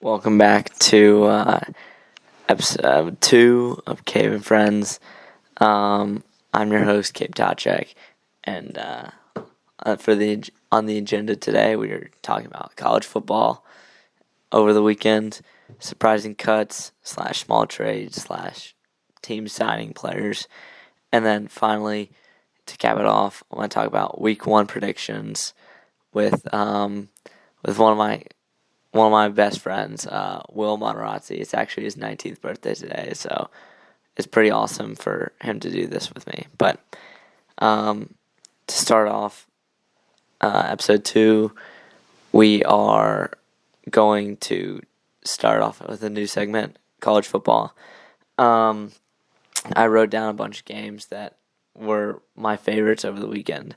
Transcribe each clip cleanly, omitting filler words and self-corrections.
Welcome back to episode 2 of Cabe and Friends. I'm your host, Cabe Tachek, and on the agenda today, we are talking about college football over the weekend, surprising cuts / small trades / team signing players, and then finally, to cap it off, I want to talk about Week 1 predictions with one of my best friends, Will Moderazzi. It's actually his 19th birthday today, so it's pretty awesome for him to do this with me. But to start off episode 2, we are going to start off with a new segment, college football. I wrote down a bunch of games that were my favorites over the weekend.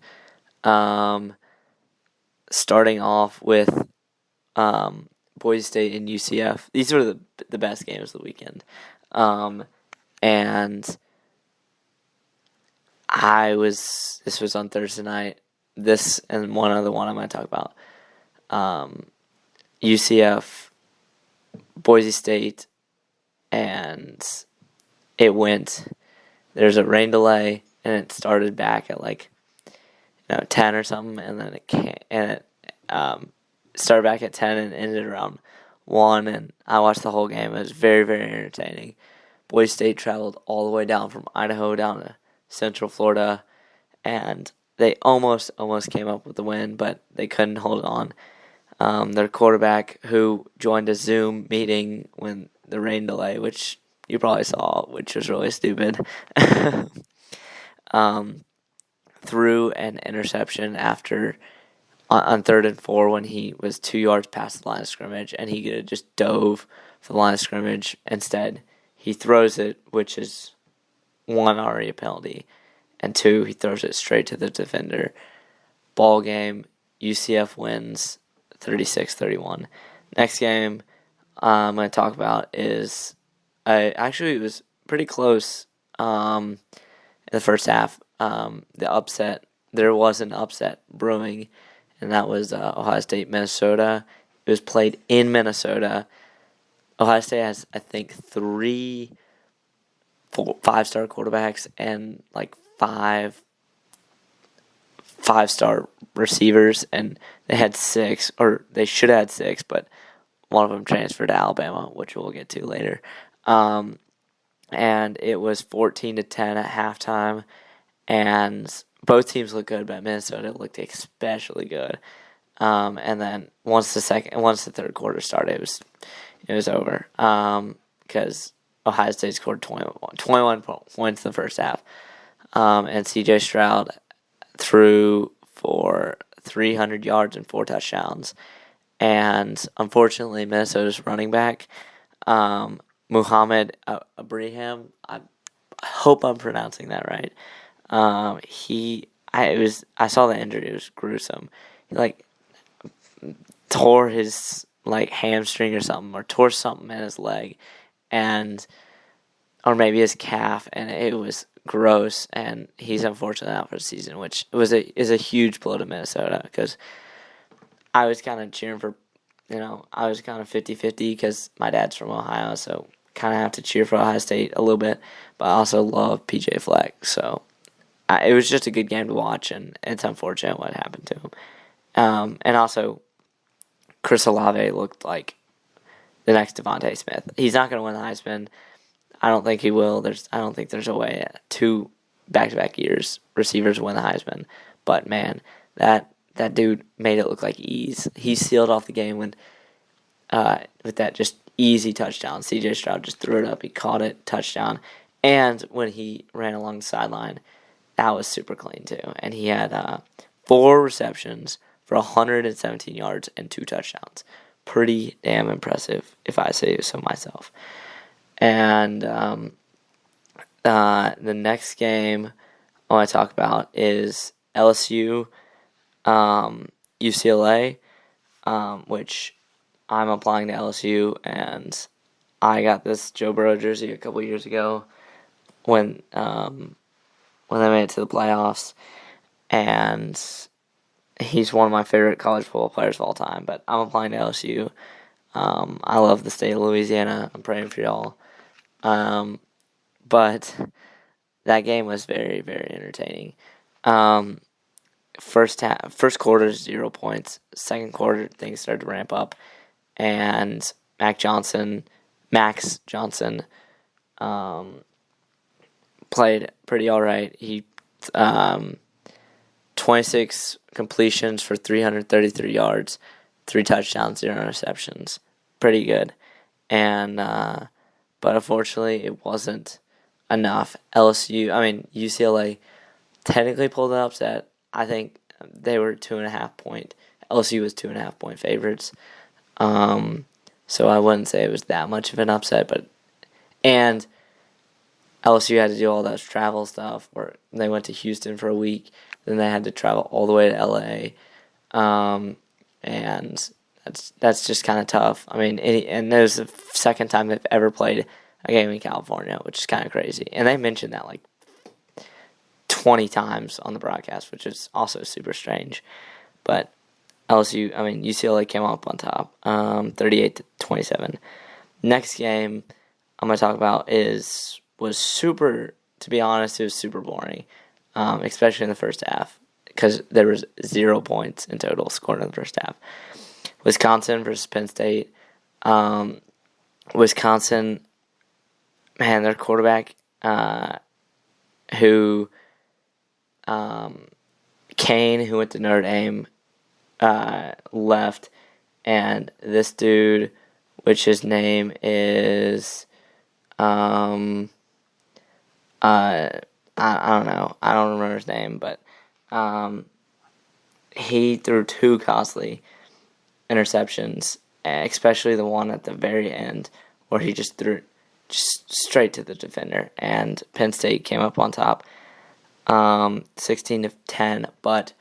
Starting off with Boise State and UCF. These were the best games of the weekend. And this was on Thursday night. This and one other one I'm going to talk about. UCF, Boise State, and there's a rain delay, and it started back at 10 or something, and then it started back at 10 and ended around 1, and I watched the whole game. It was very, very entertaining. Boise State traveled all the way down from Idaho down to Central Florida, and they almost came up with the win, but they couldn't hold on. Their quarterback, who joined a Zoom meeting when the rain delay, which you probably saw, which was really stupid, threw an interception on 3rd and 4 when he was 2 yards past the line of scrimmage, and he could have just dove for the line of scrimmage. Instead, he throws it, which is 1, already a penalty, and 2, he throws it straight to the defender. Ball game, UCF wins 36-31. Next game I'm going to talk about is, it was pretty close in the first half. There was an upset brewing, and that was Ohio State, Minnesota. It was played in Minnesota. Ohio State has, I think, 3 5-star quarterbacks and 5 5-star receivers, and they had 6, or they should have had 6, but one of them transferred to Alabama, which we'll get to later. And it was 14-10 at halftime, and both teams looked good, but Minnesota looked especially good. And then once the third quarter started, it was over. Because Ohio State scored 21 points in the first half. And C.J. Stroud threw for 300 yards and 4 touchdowns. And unfortunately, Minnesota's running back, Muhammad Abraham, I hope I'm pronouncing that right. I saw the injury. It was gruesome. He tore his hamstring or something, or tore something in his leg, or maybe his calf, and it was gross. And he's unfortunately out for the season, which is a huge blow to Minnesota, because I was kind of cheering for, I was kind of 50-50 because my dad's from Ohio, so kind of have to cheer for Ohio State a little bit, but I also love PJ Fleck, so it was just a good game to watch, and it's unfortunate what happened to him. And also, Chris Olave looked like the next Devontae Smith. He's not going to win the Heisman. I don't think he will. I don't think there's a way 2 back-to-back years receivers win the Heisman. But man, that dude made it look like ease. He sealed off the game with that just easy touchdown. C.J. Stroud just threw it up. He caught it, touchdown. And when he ran along the sideline, that was super clean too. And he had 4 receptions for 117 yards and 2 touchdowns. Pretty damn impressive, if I say so myself. And the next game I want to talk about is LSU, UCLA, which I'm applying to LSU, and I got this Joe Burrow jersey a couple years ago when they made it to the playoffs, and he's one of my favorite college football players of all time. But I'm applying to LSU. I love the state of Louisiana. I'm praying for y'all. But that game was very, very entertaining. First quarter, 0 points. Second quarter, things started to ramp up, and Max Johnson, played pretty all right. He 26 completions for 333 yards, 3 touchdowns, 0 interceptions. Pretty good. And but unfortunately, it wasn't enough. UCLA technically pulled an upset. I think they were 2.5 point. LSU was 2.5 point favorites. So I wouldn't say it was that much of an upset, and LSU had to do all that travel stuff where they went to Houston for a week, then they had to travel all the way to LA, and that's just kind of tough. And it was the second time they've ever played a game in California, which is kind of crazy. And they mentioned that like 20 times on the broadcast, which is also super strange. But UCLA came up on top, 38-27. Next game I'm going to talk about was super, to be honest, it was super boring, especially in the first half, because there was 0 points in total scored in the first half. Wisconsin versus Penn State. Wisconsin, man, their quarterback, Kane, who went to Notre Dame, left, and this dude, which his name is, I don't know, I don't remember his name, but he threw 2 costly interceptions, especially the one at the very end where he just threw it just straight to the defender, and Penn State came up on top, 16-10. But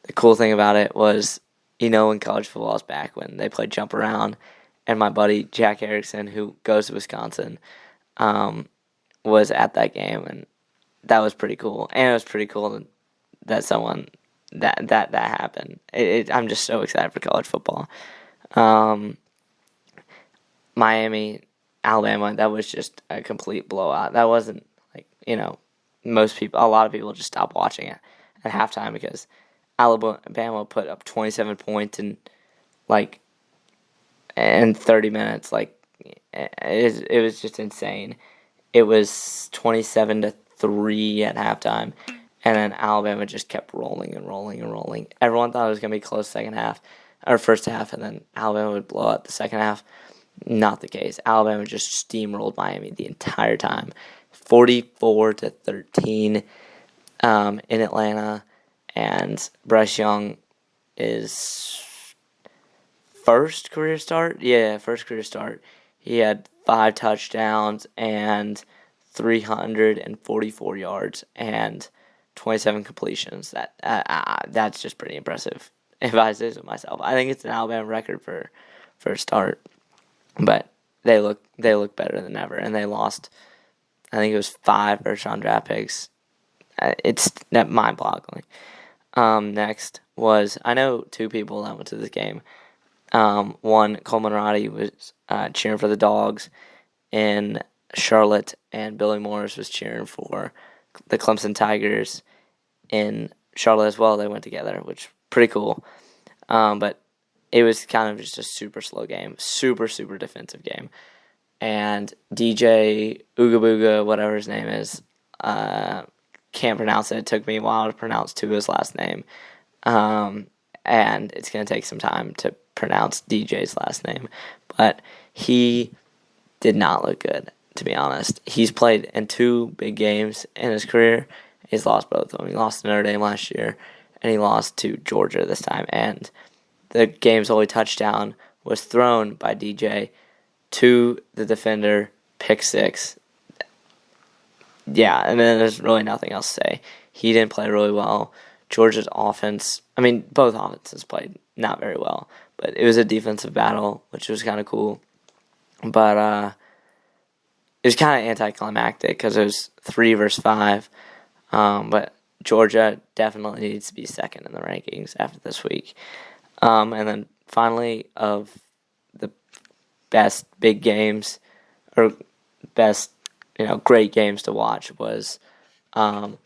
the cool thing about it was, when college football is back, when they play jump around, and my buddy Jack Erickson, who goes to Wisconsin, was at that game, and that was pretty cool. And it was pretty cool that someone that happened. I'm just so excited for college football. Miami, Alabama, that was just a complete blowout. That wasn't a lot of people just stopped watching it at halftime because Alabama put up 27 points in 30 minutes. It was just insane. It was 27-3 at halftime, and then Alabama just kept rolling and rolling and rolling. Everyone thought it was going to be close first half, and then Alabama would blow out the second half. Not the case. Alabama just steamrolled Miami the entire time, 44-13 in Atlanta, and Bryce Young is first career start. He had 5 touchdowns and 344 yards and 27 completions. That's just pretty impressive, if I say so myself. I think it's an Alabama record for a start, but they look better than ever, and they lost. I think it was 5 first-round draft picks. It's mind-boggling. Next was, I know 2 people that went to this game. One, Coleman Roddy was cheering for the Dogs in Charlotte, and Billy Morris was cheering for the Clemson Tigers in Charlotte as well. They went together, which pretty cool. But it was kind of just a super slow game, super, super defensive game. And DJ Ooga Booga, whatever his name is, can't pronounce it. It took me a while to pronounce Tua's last name. And it's going to take some time to pronounce DJ's last name. But he did not look good, to be honest. He's played in 2 big games in his career. He's lost both of them. He lost to Notre Dame last year, and he lost to Georgia this time. And the game's only touchdown was thrown by DJ to the defender, pick 6. Yeah, and then there's really nothing else to say. He didn't play really well. Georgia's offense, both offenses played not very well, but it was a defensive battle, which was kind of cool. But it was kind of anticlimactic because it was 3 versus 5. But Georgia definitely needs to be second in the rankings after this week. And then finally, of the best big games or best, great games to watch was Notre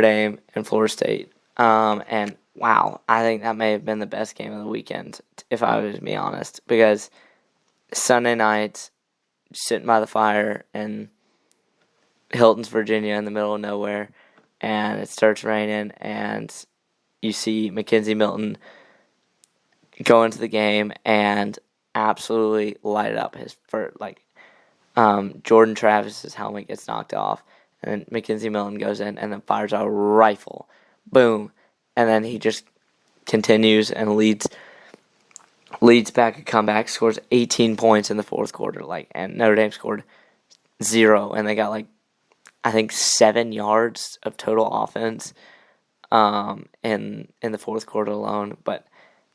Dame and Florida State. And wow, I think that may have been the best game of the weekend, if I was to be honest, because Sunday night, sitting by the fire in Hilton's, Virginia, in the middle of nowhere, and it starts raining, and you see Mackenzie Milton go into the game and absolutely light it up. Jordan Travis's helmet gets knocked off, and then Mackenzie Milton goes in and then fires a rifle. Boom. And then he just continues and leads back a comeback, scores 18 points in the fourth quarter, and Notre Dame scored 0, and they got I think 7 yards of total offense in the fourth quarter alone. But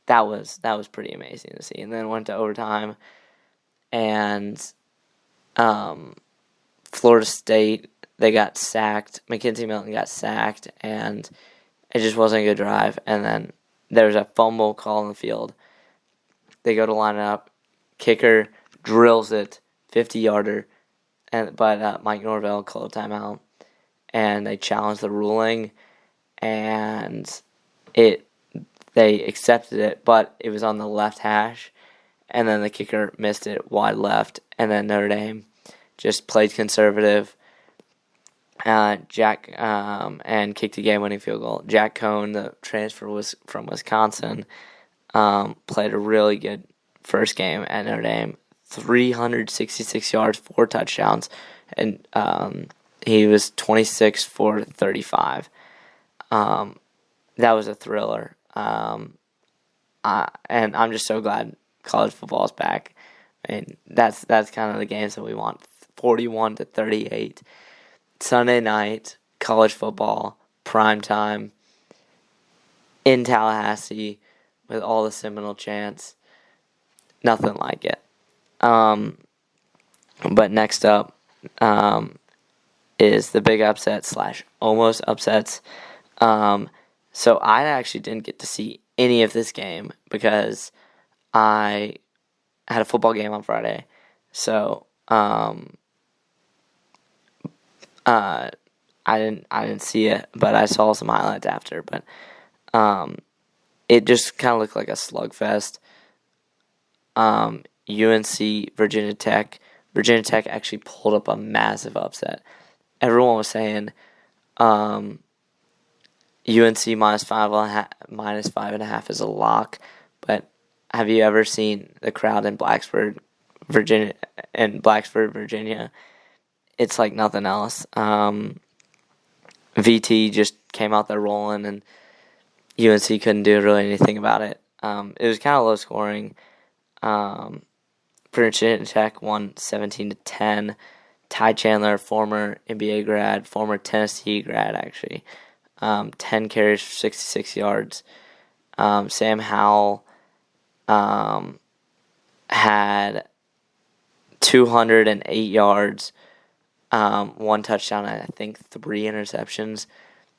that was pretty amazing to see. And then went to overtime, and Florida State, they got sacked. Mackenzie Milton got sacked, and it just wasn't a good drive. And then there was a fumble call on the field. They go to line it up. Kicker drills it, 50-yarder, but Mike Norvell called a timeout, and they challenged the ruling, and they accepted it, but it was on the left hash, and then the kicker missed it wide left, and then Notre Dame just played conservative. And kicked a game-winning field goal. Jack Cohn, the transfer was from Wisconsin, played a really good first game at Notre Dame. 366 yards, 4 touchdowns, and he was 26 for 35. That was a thriller. And I'm just so glad college football is back. I mean, that's kind of the games that we want. 41-38. Sunday night, college football, prime time, in Tallahassee, with all the Seminole chants. Nothing like it. But next up is the big upset / almost upsets. So I actually didn't get to see any of this game because I had a football game on Friday. So I didn't see it, but I saw some highlights after. But it just kind of looked like a slugfest. UNC, Virginia Tech. Virginia Tech actually pulled up a massive upset. Everyone was saying UNC -5.5 is a lock, but have you ever seen the crowd in Blacksburg, Virginia? It's like nothing else. VT just came out there rolling, and UNC couldn't do really anything about it. It was kind of low scoring. Virginia Tech won 17-10. Ty Chandler, former NBA grad, former Tennessee grad, actually. 10 carries for 66 yards. Sam Howell had 208 yards, 1 touchdown, and I think 3 interceptions.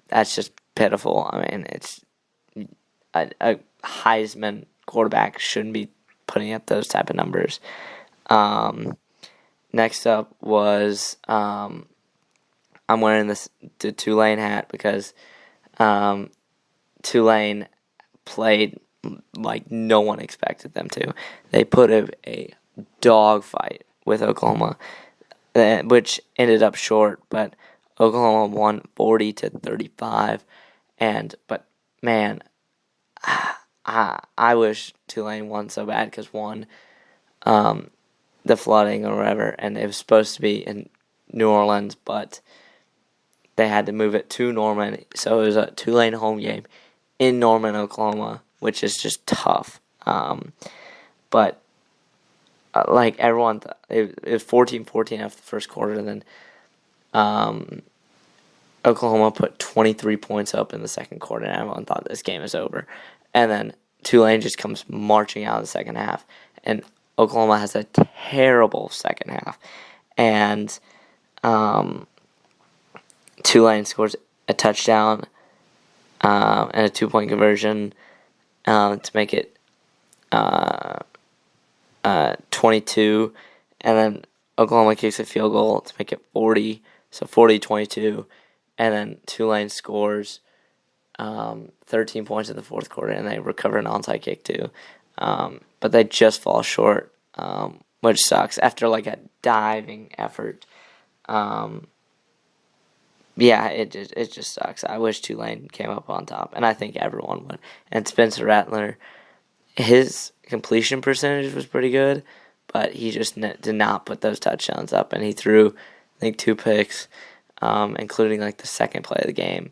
That's just pitiful. I mean, it's a Heisman quarterback shouldn't be putting up those type of numbers. Next up was I'm wearing the Tulane hat because Tulane played like no one expected them to. They put a dog fight with Oklahoma, which ended up short, but Oklahoma won 40-35. But man, I wish Tulane won so bad because one, the flooding or whatever, and it was supposed to be in New Orleans, but they had to move it to Norman, so it was a Tulane home game in Norman, Oklahoma, which is just tough. But like everyone, it was 14-14 after the first quarter, and then Oklahoma put 23 points up in the second quarter, and everyone thought this game is over. And then Tulane just comes marching out of the second half, and Oklahoma has a terrible second half. And Tulane scores a touchdown and a 2-point conversion to make it 22, and then Oklahoma kicks a field goal to make it 40, so 40-22, and then Tulane scores 13 points in the fourth quarter, and they recover an onside kick too. But they just fall short, which sucks after like a diving effort. Yeah, it just sucks. I wish Tulane came up on top, and I think everyone would. And Spencer Rattler, his completion percentage was pretty good, but he just did not put those touchdowns up, and he threw, I think, 2 picks, including like the second play of the game.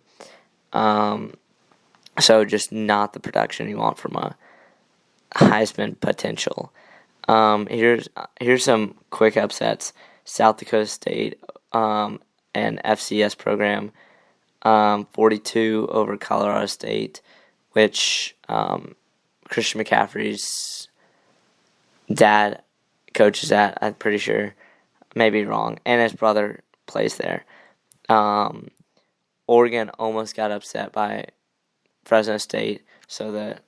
So just not the production you want from a Heisman potential. Here's some quick upsets. South Dakota State, an FCS program, 42 over Colorado State, which Christian McCaffrey's dad coaches at, I'm pretty sure. Maybe wrong. And his brother plays there. Oregon almost got upset by Fresno State, so that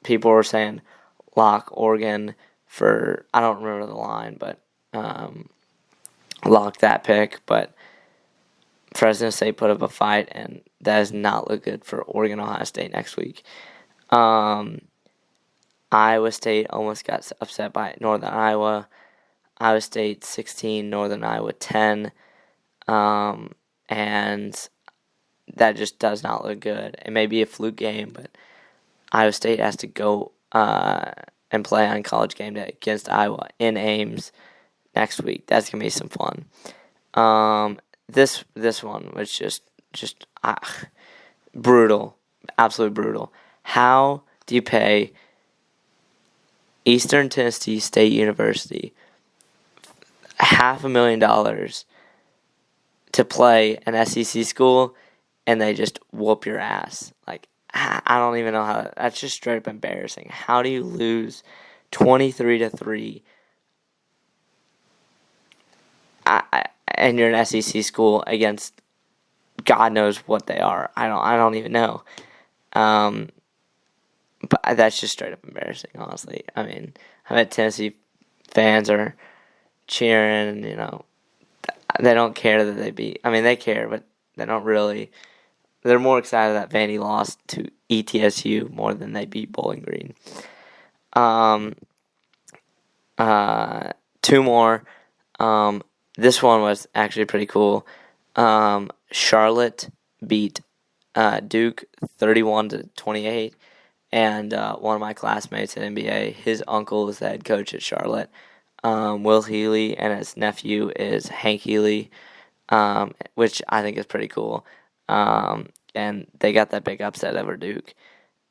people were saying lock Oregon for, I don't remember the line, but lock that pick. But Fresno State put up a fight, and that does not look good for Oregon-Ohio State next week. Iowa State almost got upset by Northern Iowa. Iowa State 16, Northern Iowa 10. And that just does not look good. It may be a fluke game, but Iowa State has to go and play on College Game Day against Iowa in Ames next week. That's going to be some fun. This one was just brutal, absolutely brutal. How do you pay Eastern Tennessee State University $500,000 to play an SEC school, and they just whoop your ass? Like, I don't even know how. That's just straight up embarrassing. How do you lose 23-3? And you're an SEC school against God knows what they are. I don't even know. But that's just straight up embarrassing, honestly. I mean, I bet Tennessee fans are cheering, they don't care that they beat. I mean, they care, but they don't really. They're more excited that Vandy lost to ETSU more than they beat Bowling Green. 2 more. This one was actually pretty cool. Charlotte beat Duke 31-28, and one of my classmates at NBA, his uncle is the head coach at Charlotte, Will Healy, and his nephew is Hank Healy, which I think is pretty cool. And they got that big upset over Duke.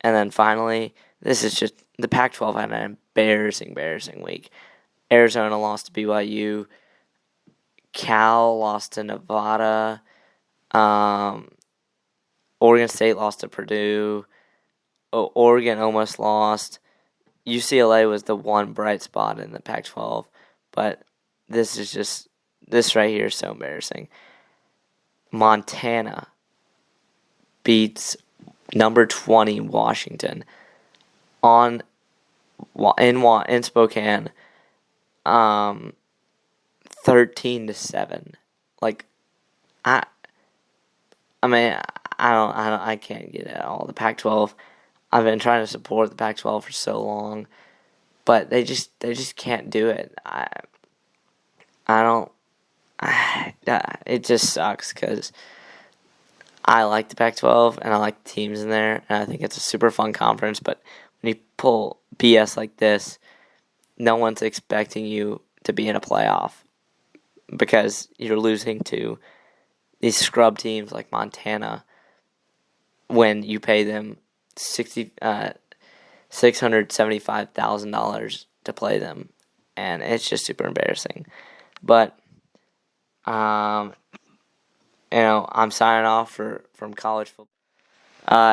And then finally, this is just, the Pac-12 had an embarrassing week. Arizona lost to BYU. Cal lost to Nevada. Oregon State lost to Purdue. Oregon almost lost. UCLA was the one bright spot in the Pac-12. But this right here is so embarrassing. Montana beats number 20 Washington in Spokane, 13-7. Like, I mean, I can't get it at all. The Pac-12, I've been trying to support the Pac-12 for so long, but they just can't do it. It just sucks because I like the Pac-12 and I like the teams in there, and I think it's a super fun conference. But when you pull BS like this, no one's expecting you to be in a playoff because you're losing to these scrub teams like Montana when you pay them $675,000 to play them, and it's just super embarrassing. But I'm signing off from college football.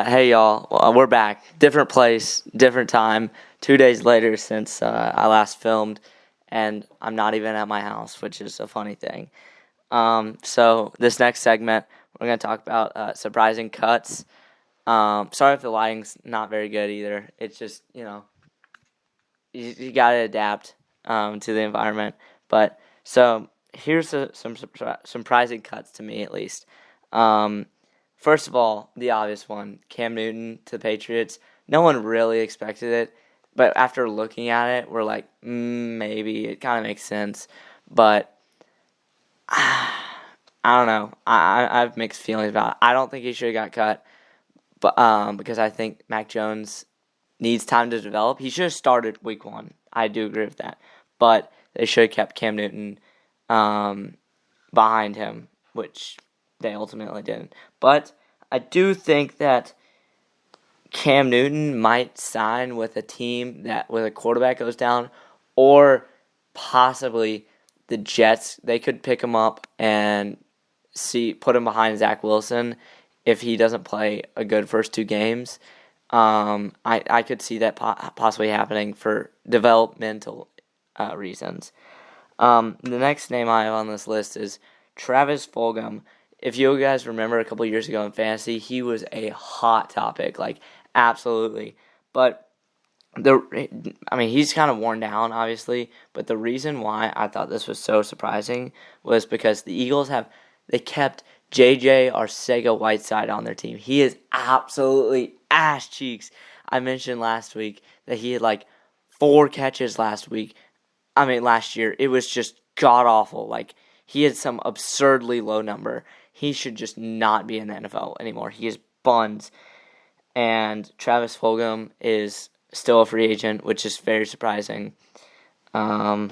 Hey y'all, we're back. Different place, different time. 2 days later since I last filmed, and I'm not even at my house, which is a funny thing. So this next segment, we're going to talk about surprising cuts. Sorry if the lighting's not very good either. It's just, you got to adapt. to the environment. But so here's some surprising cuts to me, at least. First of all, the obvious one, Cam Newton to the Patriots. No one really expected it, but after looking at it, we're like, maybe it kind of makes sense. But I don't know. I have mixed feelings about it. I don't think he should have got cut, but because I think Mac Jones needs time to develop. He should have started week 1. I do agree with that, but they should have kept Cam Newton behind him, which they ultimately didn't. But I do think that Cam Newton might sign with a team that with a quarterback goes down, or possibly the Jets. They could pick him up and put him behind Zach Wilson if he doesn't play a good first 2 games. I could see that possibly happening for developmental reasons. The next name I have on this list is Travis Fulgham. If you guys remember a couple years ago in fantasy, he was a hot topic, like absolutely. But he's kind of worn down, obviously. But the reason why I thought this was so surprising was because the Eagles they kept J.J. Arcega-Whiteside on their team. He is absolutely ass cheeks. I mentioned last week that he had like 4 catches last year. It was just god awful. Like, he had some absurdly low number. He should just not be in the NFL anymore. He is buns. And Travis Fulgham is still a free agent, which is very surprising. They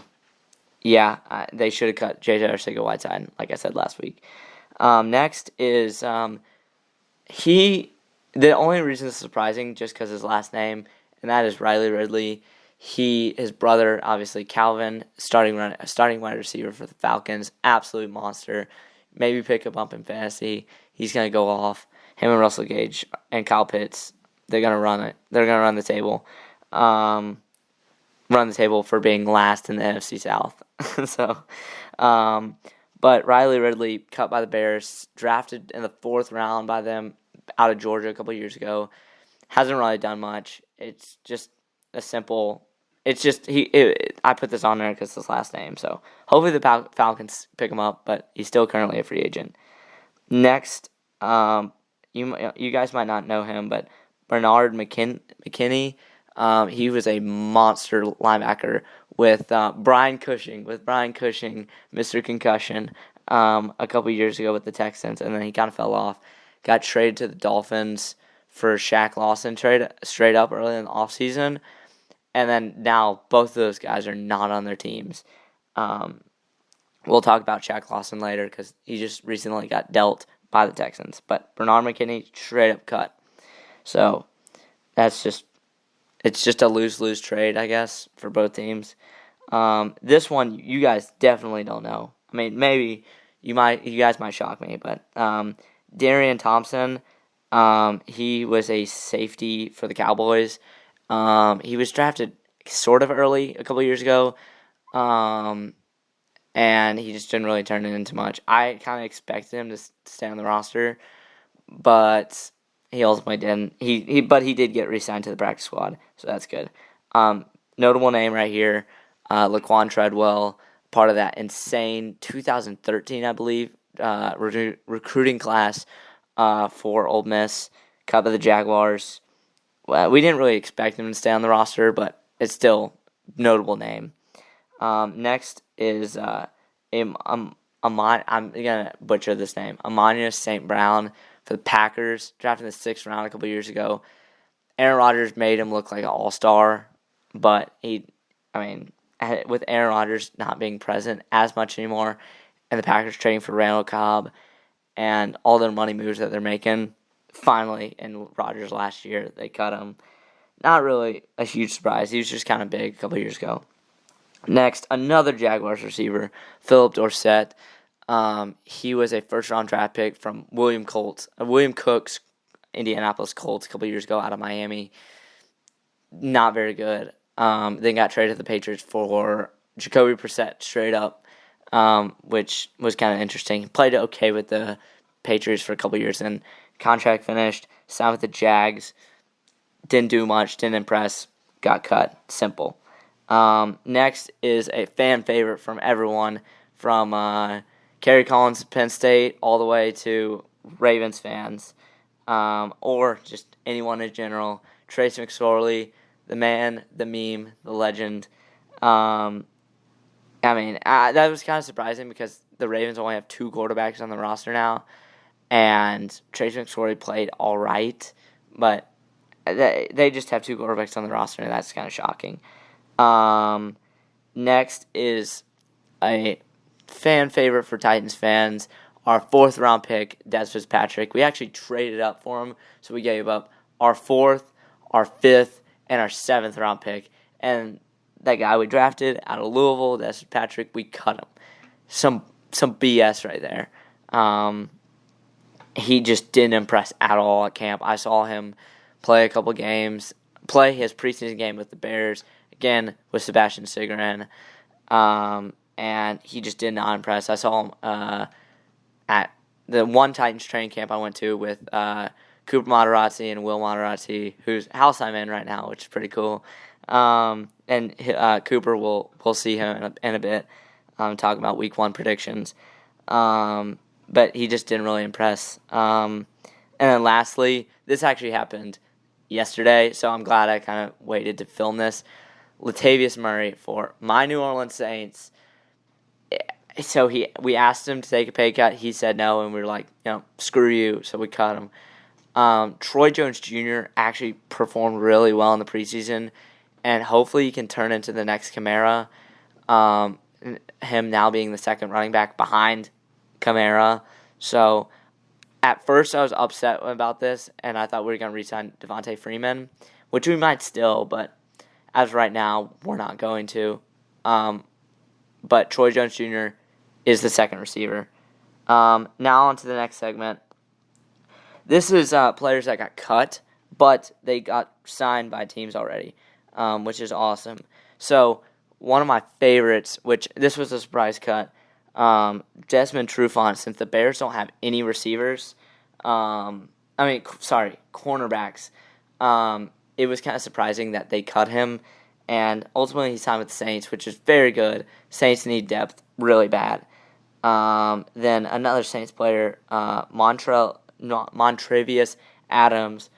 should have cut J.J. Arcega-Whiteside, like I said last week. Next is the only reason it's surprising just because his last name, and that is Riley Ridley. His brother, obviously Calvin, starting wide receiver for the Falcons, absolute monster. Maybe pick him up in fantasy. He's gonna go off. Him and Russell Gage and Kyle Pitts, they're gonna run it. They're gonna run the table. Run the table for being last in the NFC South. But Riley Ridley, cut by the Bears, drafted in the 4th round by them out of Georgia a couple years ago, hasn't really done much. It's just a simple. It's just I put this on there because it's his last name. So hopefully the Falcons pick him up, but he's still currently a free agent. Next, you guys might not know him, but Bernard McKinney. He was a monster linebacker with Brian Cushing, Mr. Concussion, a couple years ago with the Texans, and then he kind of fell off. Got traded to the Dolphins for Shaq Lawson trade straight up early in the offseason, and then now both of those guys are not on their teams. We'll talk about Shaq Lawson later because he just recently got dealt by the Texans, but Bernard McKinney straight up cut. So it's just a lose-lose trade, I guess, for both teams. This one you guys definitely don't know. I mean, maybe you guys might shock me, but Darian Thompson, he was a safety for the Cowboys. He was drafted sort of early a couple years ago, and he just didn't really turn it into much. I kind of expected him to stay on the roster, but he ultimately didn't. But he did get re-signed to the practice squad, so that's good. Notable name right here, Laquan Treadwell, part of that insane 2013, I believe, recruiting class for Ole Miss, cut by the Jaguars. Well, we didn't really expect him to stay on the roster, but it's still a notable name. Next is I'm gonna butcher this name, Amonius St. Brown for the Packers, drafted in the 6th round a couple years ago. Aaron Rodgers made him look like an all-star, but with Aaron Rodgers not being present as much anymore, and the Packers trading for Randall Cobb, and all their money moves that they're making, finally, in Rodgers last year, they cut him. Not really a huge surprise. He was just kind of big a couple years ago. Next, another Jaguars receiver, Philip Dorsett. He was a first-round draft pick from William Cook's Indianapolis Colts a couple years ago out of Miami. Not very good. Then got traded to the Patriots for Jacoby Brissett straight up, which was kind of interesting. He played okay with the Patriots for a couple years, and contract finished, signed with the Jags, didn't do much, didn't impress, got cut. Simple. Next is a fan favorite from everyone, from Kerry Collins, Penn State, all the way to Ravens fans, or just anyone in general. Trace McSorley, the man, the meme, the legend. That was kind of surprising because the Ravens only have 2 quarterbacks on the roster now, and Trace McSorley played all right, but they just have 2 quarterbacks on the roster, and that's kind of shocking. Next is a fan favorite for Titans fans, our 4th round pick, Des Fitzpatrick. We actually traded up for him, so we gave up our 4th, our 5th, and our 7th round pick, and that guy we drafted out of Louisville, Des Fitzpatrick, we cut him. Some BS right there. He just didn't impress at all at camp. I saw him play a couple games, play his preseason game with the Bears, again with Sebastian Sigrin, and he just did not impress. I saw him at the one Titans training camp I went to with Cooper Materazzi and Will Materazzi, whose house I'm in right now, which is pretty cool. And Cooper, we'll see him in a bit, talking about Week 1 predictions. But he just didn't really impress. And then lastly, this actually happened yesterday, so I'm glad I kind of waited to film this. Latavius Murray for my New Orleans Saints. So we asked him to take a pay cut. He said no, and we were like, screw you, so we cut him. Troy Jones Jr. actually performed really well in the preseason, and hopefully he can turn into the next Kamara. Him now being the second running back behind Kamara. So at first I was upset about this, and I thought we were going to re-sign Devontae Freeman, which we might still, but as of right now, we're not going to. But Troy Jones Jr. is the second receiver. Now on to the next segment. This is players that got cut, but they got signed by teams already, which is awesome. So one of my favorites, which this was a surprise cut, Desmond Trufant, since the Bears don't have any receivers, cornerbacks, it was kind of surprising that they cut him, and ultimately he signed with the Saints, which is very good. Saints need depth really bad. Then another Saints player, Montrevious Adams,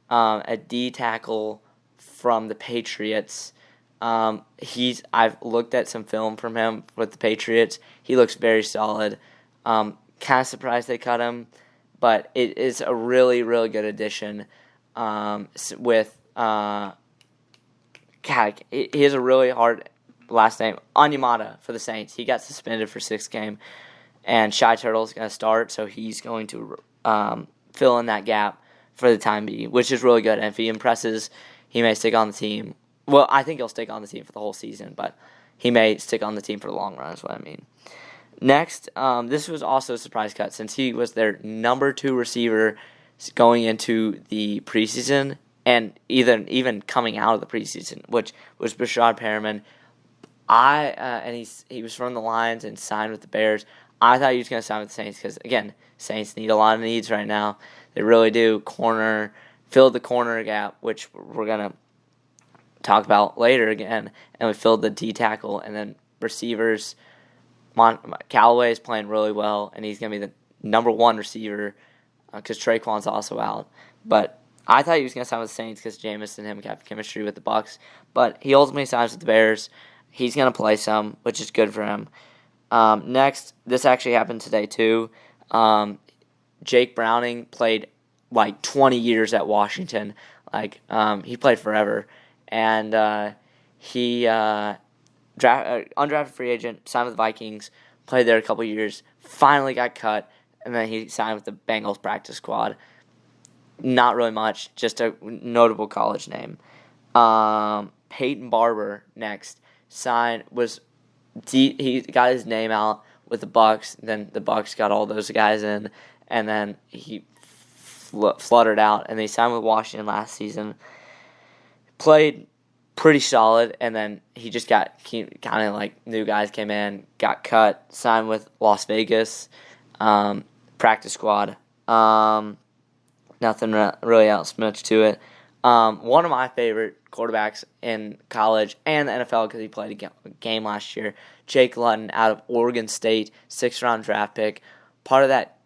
a D tackle from the Patriots. I've looked at some film from him with the Patriots. He looks very solid. Kind of surprised they cut him, but it is a really, really good addition. With he has a really hard last name, Onyemata for the Saints. He got suspended for 6 games, and Shy Turtle's going to start, so he's going to fill in that gap for the time being, which is really good. And if he impresses, he may stick on the team. Well, I think he'll stick on the team for the whole season, but he may stick on the team for the long run is what I mean. Next, this was also a surprise cut since he was their number 2 receiver going into the preseason and even coming out of the preseason, which was Brashad Perriman. He was from the Lions and signed with the Bears. I thought he was going to sign with the Saints because, again, Saints need a lot of needs right now. They really do. Filled the corner gap, which we're going to talk about later again, and we filled the D tackle, and then receivers. Callaway is playing really well, and he's going to be the number 1 receiver because Traquan's also out. But I thought he was going to sign with the Saints because Jameis and him have chemistry with the Bucs, but he ultimately signs with the Bears. He's going to play some, which is good for him. Next, this actually happened today too. Jake Browning played like 20 years at Washington. He played forever. And he undrafted free agent, signed with the Vikings, played there a couple years, finally got cut, and then he signed with the Bengals practice squad. Not really much, just a notable college name. Peyton Barber next he got his name out with the Bucs. Then the Bucs got all those guys in, and then he fluttered out, and they signed with Washington last season. Played pretty solid, and then he just got kind of like new guys came in, got cut, signed with Las Vegas practice squad. Nothing really else much to it. One of my favorite quarterbacks in college and the NFL because he played a game last year, Jake Luton out of Oregon State, 6th-round draft pick. Part of that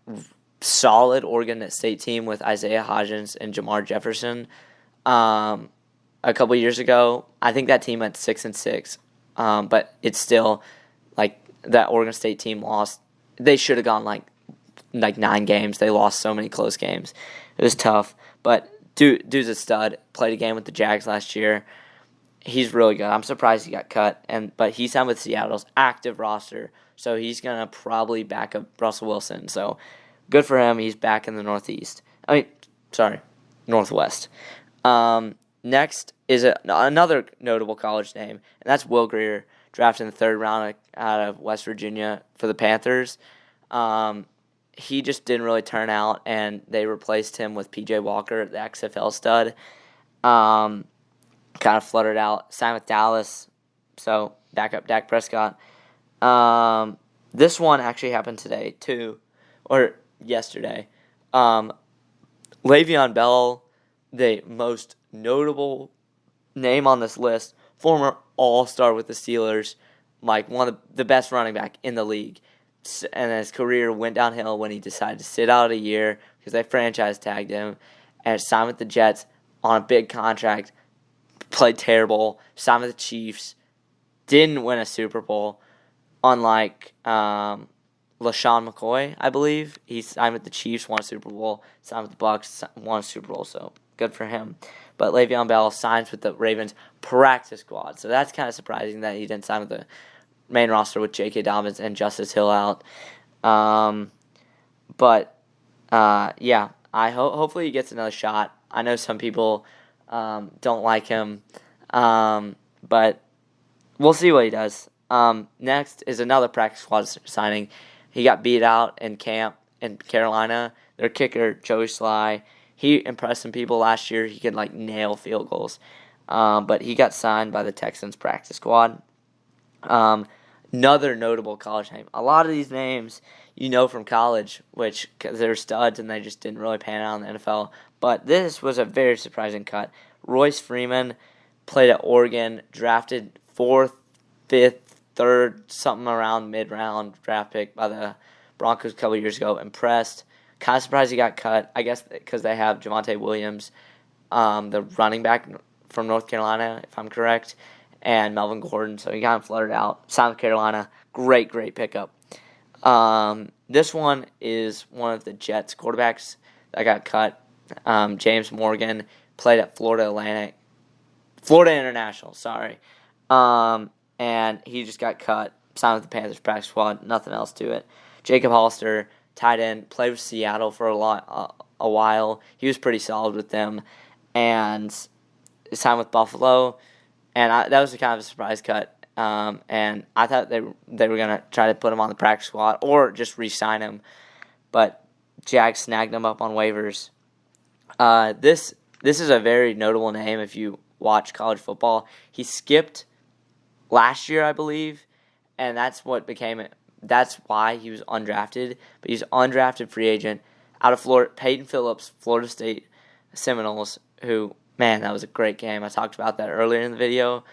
solid Oregon State team with Isaiah Hodgins and Jamar Jefferson. A couple years ago, I think that team went 6-6, but it's still like that Oregon State team lost. They should have gone like 9 games. They lost so many close games. It was tough, but dude's a stud. Played a game with the Jags last year. He's really good. I'm surprised he got cut, but he signed with Seattle's active roster, so he's gonna probably back up Russell Wilson. So good for him. He's back in the Northwest. Next is another notable college name, and that's Will Grier, drafted in the 3rd round out of West Virginia for the Panthers. He just didn't really turn out, and they replaced him with P.J. Walker, the XFL stud. Kind of fluttered out, signed with Dallas, so back up Dak Prescott. This one actually happened today, too, or yesterday. Le'Veon Bell, the most notable name on this list, former all-star with the Steelers, like one of the best running back in the league. And his career went downhill when he decided to sit out a year because they franchise tagged him and signed with the Jets on a big contract. Played terrible, signed with the Chiefs, didn't win a Super Bowl, unlike LaShawn McCoy, I believe. He signed with the Chiefs, won a Super Bowl, signed with the Bucs, won a Super Bowl, so good for him. But Le'Veon Bell signs with the Ravens practice squad, so that's kind of surprising that he didn't sign with the main roster with J.K. Dobbins and Justice Hill out. Yeah, hopefully he gets another shot. I know some people don't like him, but we'll see what he does. Next is another practice squad signing. He got beat out in camp in Carolina. Their kicker, Joey Sly, he impressed some people last year. He could nail field goals, but he got signed by the Texans practice squad. Another notable college name. A lot of these names you know from college, which cause they're studs and they just didn't really pan out in the NFL. But this was a very surprising cut. Royce Freeman played at Oregon, drafted 4th, 5th, 3rd, something around mid-round draft pick by the Broncos a couple years ago. Impressed. Kind of surprised he got cut, I guess because they have Javonte Williams, the running back from North Carolina, if I'm correct, and Melvin Gordon, so he kind of fluttered out. South Carolina, great pickup. This one is one of the Jets quarterbacks that got cut. James Morgan played at Florida International, and he just got cut. Signed with the Panthers practice squad, nothing else to it. Jacob Hollister, tight end, played with Seattle for a while. He was pretty solid with them, and signed with Buffalo. And that was kind of a surprise cut. And I thought they were going to try to put him on the practice squad or just re-sign him. But Jags snagged him up on waivers. This is a very notable name if you watch college football. He skipped last year, I believe, and that's why he was undrafted. But he's an undrafted free agent out of Florida. Peyton Phillips, Florida State Seminoles, who... Man, that was a great game. I talked about that earlier in the video.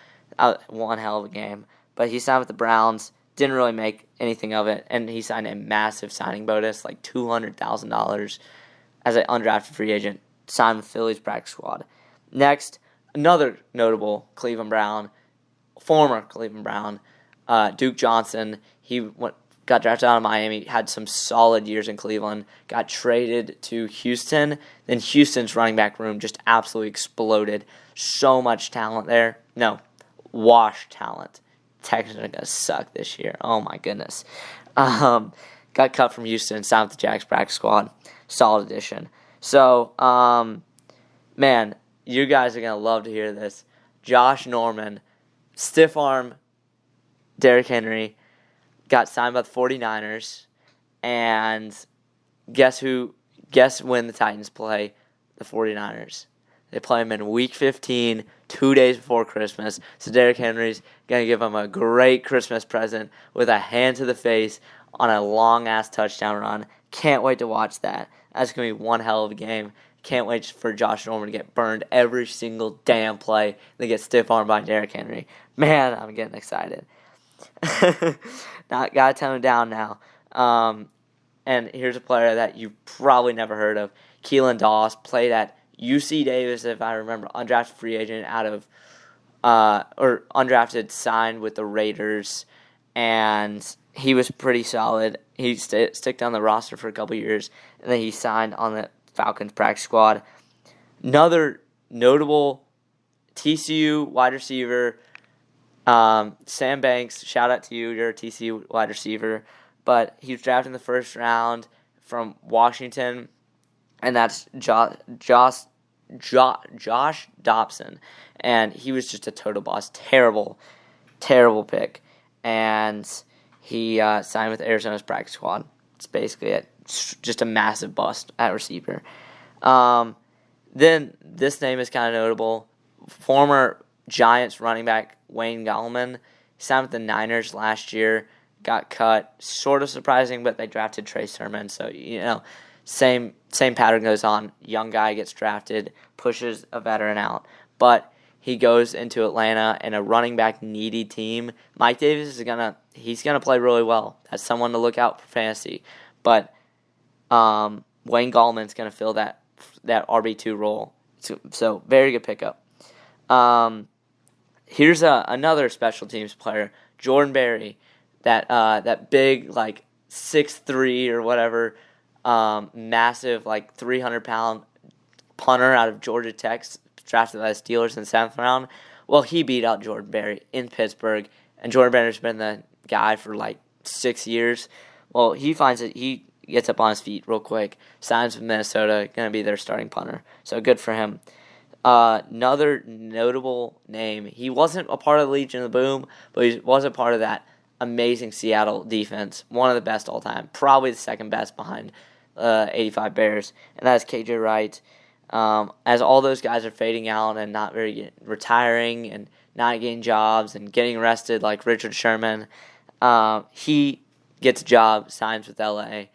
One hell of a game. But he signed with the Browns, didn't really make anything of it, and he signed a massive signing bonus, like $200,000 as an undrafted free agent, signed with Philly's practice squad. Next, another notable former Cleveland Brown, Duke Johnson. He got drafted out of Miami, had some solid years in Cleveland, got traded to Houston. Then Houston's running back room just absolutely exploded. So much talent there. No, wash talent. Texans are going to suck this year. Oh, my goodness. Got cut from Houston, signed with the Jags practice squad. Solid addition. So, man, you guys are going to love to hear this. Josh Norman, stiff arm Derrick Henry, got signed by the 49ers, and guess when the Titans play the 49ers? They play them in Week 15, 2 days before Christmas. So Derrick Henry's going to give them a great Christmas present with a hand to the face on a long-ass touchdown run. Can't wait to watch that. That's going to be one hell of a game. Can't wait for Josh Norman to get burned every single damn play. They get stiff-armed by Derrick Henry. Man, I'm getting excited. Gotta tone him down now. And here's a player that you probably never heard of. Keelan Doss played at UC Davis, if I remember, undrafted free agent out of, or undrafted, signed with the Raiders, and he was pretty solid. He sticked on the roster for a couple years, and then he signed on the Falcons practice squad. Another notable TCU wide receiver, Sam Banks. Shout out to you. You're a TCU wide receiver. But he was drafted in the first round from Washington, and that's Josh Dobson. And he was just a total boss. Terrible pick. And he signed with Arizona's practice squad. It's basically it. It's just a massive bust at receiver. Then this name is kind of notable. Former Giants running back Wayne Gallman signed with the Niners last year. Got cut, sort of surprising, but they drafted Trey Sermon, so same pattern goes on. Young guy gets drafted, pushes a veteran out, but he goes into Atlanta in a running back needy team. Mike Davis he's gonna play really well. That's someone to look out for fantasy, but Wayne Gallman's gonna fill that RB2 role, so very good pickup. Here's another special teams player, Jordan Berry. That big, 6'3" or whatever, massive, 300-pound punter out of Georgia Tech, drafted by the Steelers in the 7th round. Well, he beat out Jordan Berry in Pittsburgh, and Jordan Berry's been the guy for 6 years. Well, he finds it. He gets up on his feet real quick, signs with Minnesota, going to be their starting punter. So good for him. Another notable name. He wasn't a part of the Legion of Boom, but he was a part of that amazing Seattle defense, one of the best all time, probably the second best behind 85 Bears, and that's KJ Wright. As all those guys are fading out and not retiring and not getting jobs and getting arrested like Richard Sherman, he gets a job, signs with LA,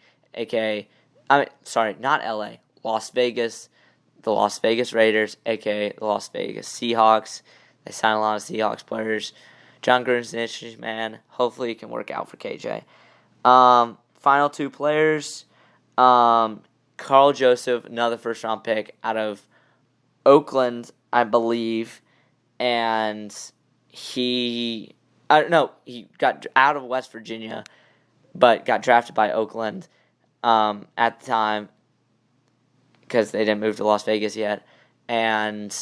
Las Vegas, the Las Vegas Raiders, aka the Las Vegas Seahawks. They sign a lot of Seahawks players. John Gruden's an interesting man. Hopefully, it can work out for KJ. Final two players. Carl Joseph, another first-round pick out of Oakland, I believe. And he got out of West Virginia, but got drafted by Oakland at the time because they didn't move to Las Vegas yet. And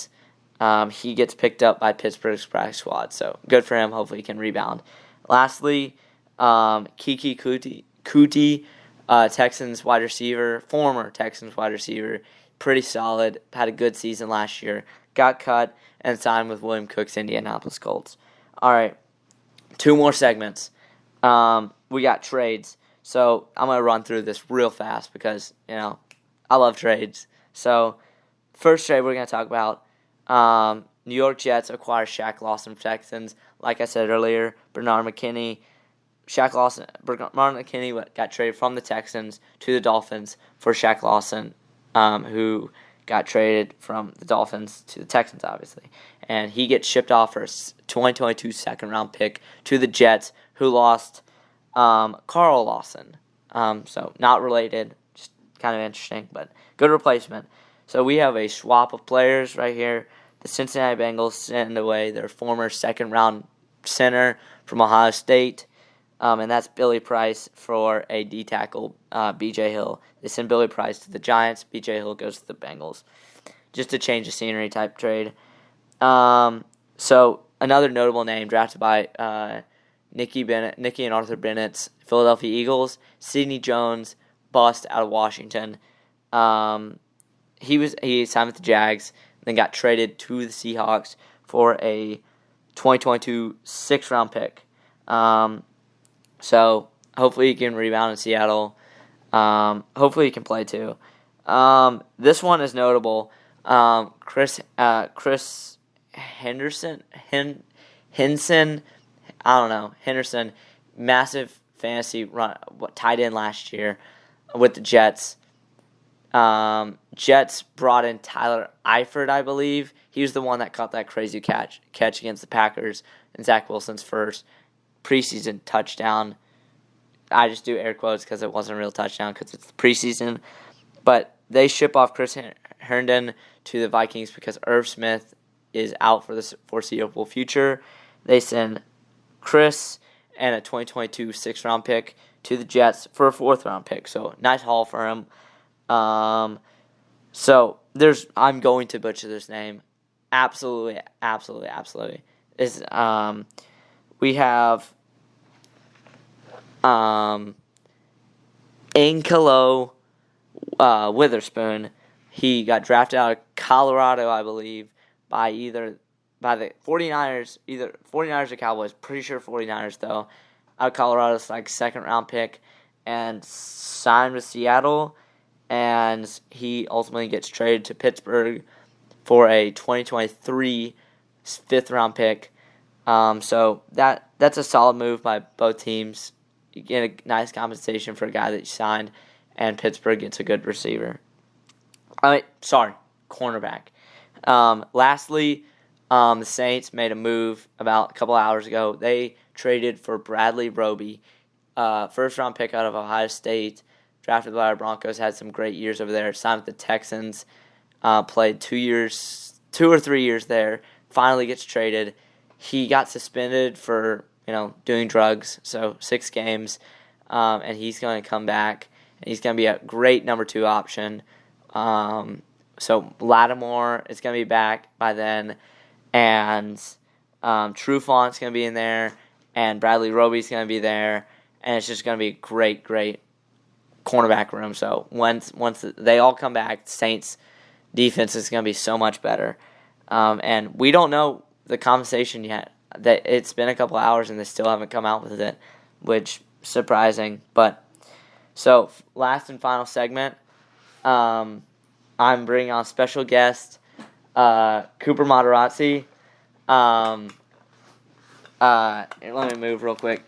he gets picked up by Pittsburgh's practice squad, so good for him. Hopefully he can rebound. Lastly, Kiki Kuti, Texans wide receiver, former Texans wide receiver, pretty solid, had a good season last year, got cut, and signed with William Cook's Indianapolis Colts. All right, 2 more segments. We got trades, so I'm going to run through this real fast because, I love trades. So, first trade we're going to talk about, New York Jets acquire Shaq Lawson from Texans. Like I said earlier, Bernard McKinney got traded from the Texans to the Dolphins for Shaq Lawson, who got traded from the Dolphins to the Texans, obviously. And he gets shipped off for a 2022 second-round pick to the Jets, who lost Carl Lawson. So not related, just kind of interesting, but good replacement. So we have a swap of players right here. The Cincinnati Bengals send away their former second-round center from Ohio State, and that's Billy Price for a D-tackle, B.J. Hill. They send Billy Price to the Giants. B.J. Hill goes to the Bengals. Just a change of scenery type trade. So another notable name drafted by Nicky and Arthur Bennett's Philadelphia Eagles, Sidney Jones, bust out of Washington. He signed with the Jags, then got traded to the Seahawks for a 2022 6th-round pick. So hopefully he can rebound in Seattle. Hopefully he can play too. This one is notable. Chris Henderson, Henderson, massive fantasy run, tight end last year with the Jets. Jets brought in Tyler Eifert, I believe. He was the one that caught that crazy catch against the Packers and Zach Wilson's first preseason touchdown. I just do air quotes because it wasn't a real touchdown because it's the preseason. But they ship off Chris Herndon to the Vikings because Irv Smith is out for the foreseeable future. They send Chris and a 2022 sixth-round pick to the Jets for a fourth-round pick. So nice haul for him. So I'm going to butcher this name. Absolutely. Is we have Ankelo Witherspoon. He got drafted out of Colorado, I believe, by the 49ers, either 49ers or Cowboys. Pretty sure 49ers, though. Out of Colorado's second-round pick, and signed with Seattle, and he ultimately gets traded to Pittsburgh for a 2023 fifth-round pick. So that's a solid move by both teams. You get a nice compensation for a guy that you signed, and Pittsburgh gets a good receiver. Cornerback. Lastly, the Saints made a move about a couple hours ago. They traded for Bradley Roby, first-round pick out of Ohio State, drafted by our Broncos, had some great years over there, signed with the Texans, played 2 or 3 years there, finally gets traded. He got suspended for, doing drugs, so 6 games, and he's going to come back, and he's going to be a great number 2 option. So Lattimore is going to be back by then, and Trufant's going to be in there, and Bradley Roby's going to be there, and it's just going to be a great cornerback room. So once they all come back, Saints defense is going to be so much better. And we don't know the compensation yet. That it's been a couple hours and they still haven't come out with it, which is surprising. But so last and final segment, I'm bringing on special guest Cooper Materazzi. Let me move real quick.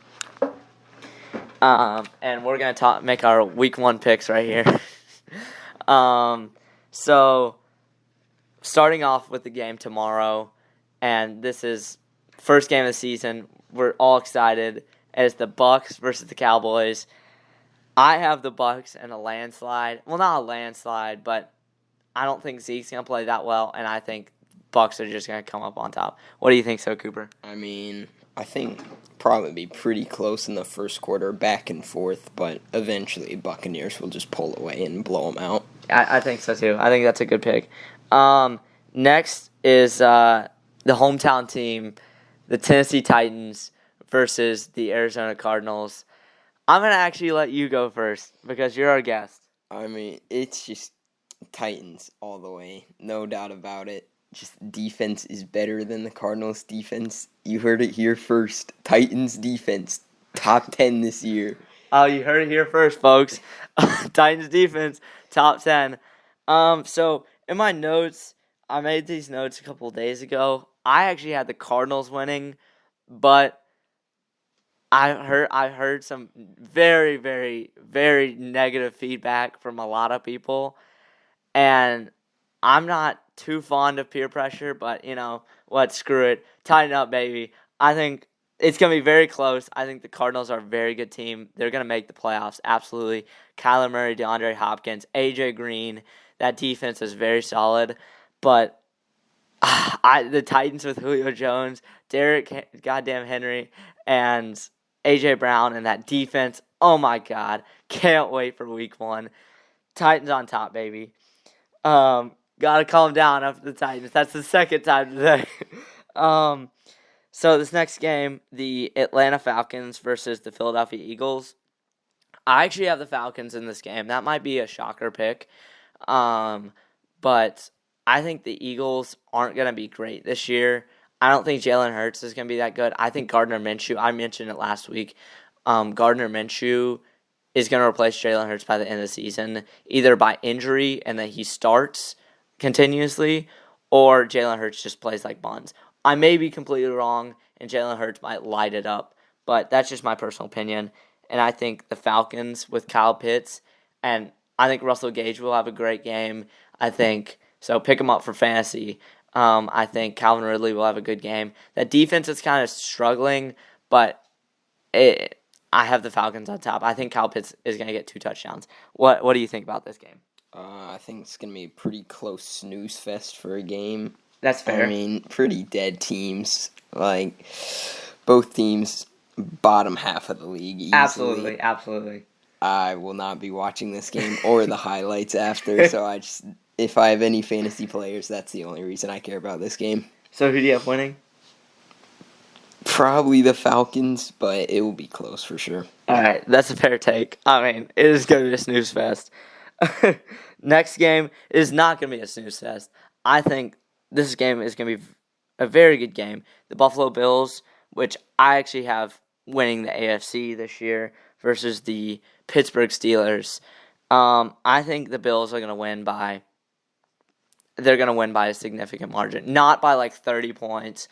And we're gonna make our week 1 picks right here. So starting off with the game tomorrow, and this is first game of the season. We're all excited. It's the Bucs versus the Cowboys. I have the Bucs in a landslide. Well, not a landslide, but I don't think Zeke's gonna play that well, and I think Bucs are just gonna come up on top. What do you think, so Cooper? I think probably be pretty close in the first quarter, back and forth, but eventually Buccaneers will just pull away and blow them out. I think so too. I think that's a good pick. Next is the hometown team, the Tennessee Titans versus the Arizona Cardinals. I'm going to actually let you go first because you're our guest. It's just Titans all the way. No doubt about it. Just defense is better than the Cardinals' defense. You heard it here first. Titans defense, top 10 this year. Oh, you heard it here first, folks. Titans defense, top 10. So in my notes, I made these notes a couple of days ago. I actually had the Cardinals winning, but I heard some very, very, very negative feedback from a lot of people, and I'm not too fond of peer pressure, but screw it. Tighten up, baby. I think it's going to be very close. I think the Cardinals are a very good team. They're going to make the playoffs, absolutely. Kyler Murray, DeAndre Hopkins, AJ Green. That defense is very solid, but the Titans with Julio Jones, Derrick goddamn Henry, and AJ Brown, and that defense, oh my God. Can't wait for week 1. Titans on top, baby. Gotta calm down after the Titans. That's the second time today. So this next game, the Atlanta Falcons versus the Philadelphia Eagles. I actually have the Falcons in this game. That might be a shocker pick. But I think the Eagles aren't going to be great this year. I don't think Jalen Hurts is going to be that good. I think Gardner Minshew, I mentioned it last week, Gardner Minshew is going to replace Jalen Hurts by the end of the season, either by injury and then he starts continuously, or Jalen Hurts just plays like buns. I may be completely wrong, and Jalen Hurts might light it up, but that's just my personal opinion. And I think the Falcons with Kyle Pitts, and I think Russell Gage will have a great game. I think so. Pick him up for fantasy. I think Calvin Ridley will have a good game. That defense is kind of struggling, but I have the Falcons on top. I think Kyle Pitts is going to get 2 touchdowns. What do you think about this game? I think it's going to be a pretty close snooze fest for a game. That's fair. I mean, pretty dead teams. Like, both teams bottom half of the league easily. Absolutely. I will not be watching this game or the highlights after, so if I have any fantasy players, that's the only reason I care about this game. So who do you have winning? Probably the Falcons, but it will be close for sure. All right, that's a fair take. I mean, it is going to be a snooze fest. Next game is not going to be a snooze fest. I think this game is going to be a very good game. The Buffalo Bills, which I actually have winning the AFC this year, versus the Pittsburgh Steelers. I think the Bills are going to win by. They're going to win by a significant margin, not by like 30 points,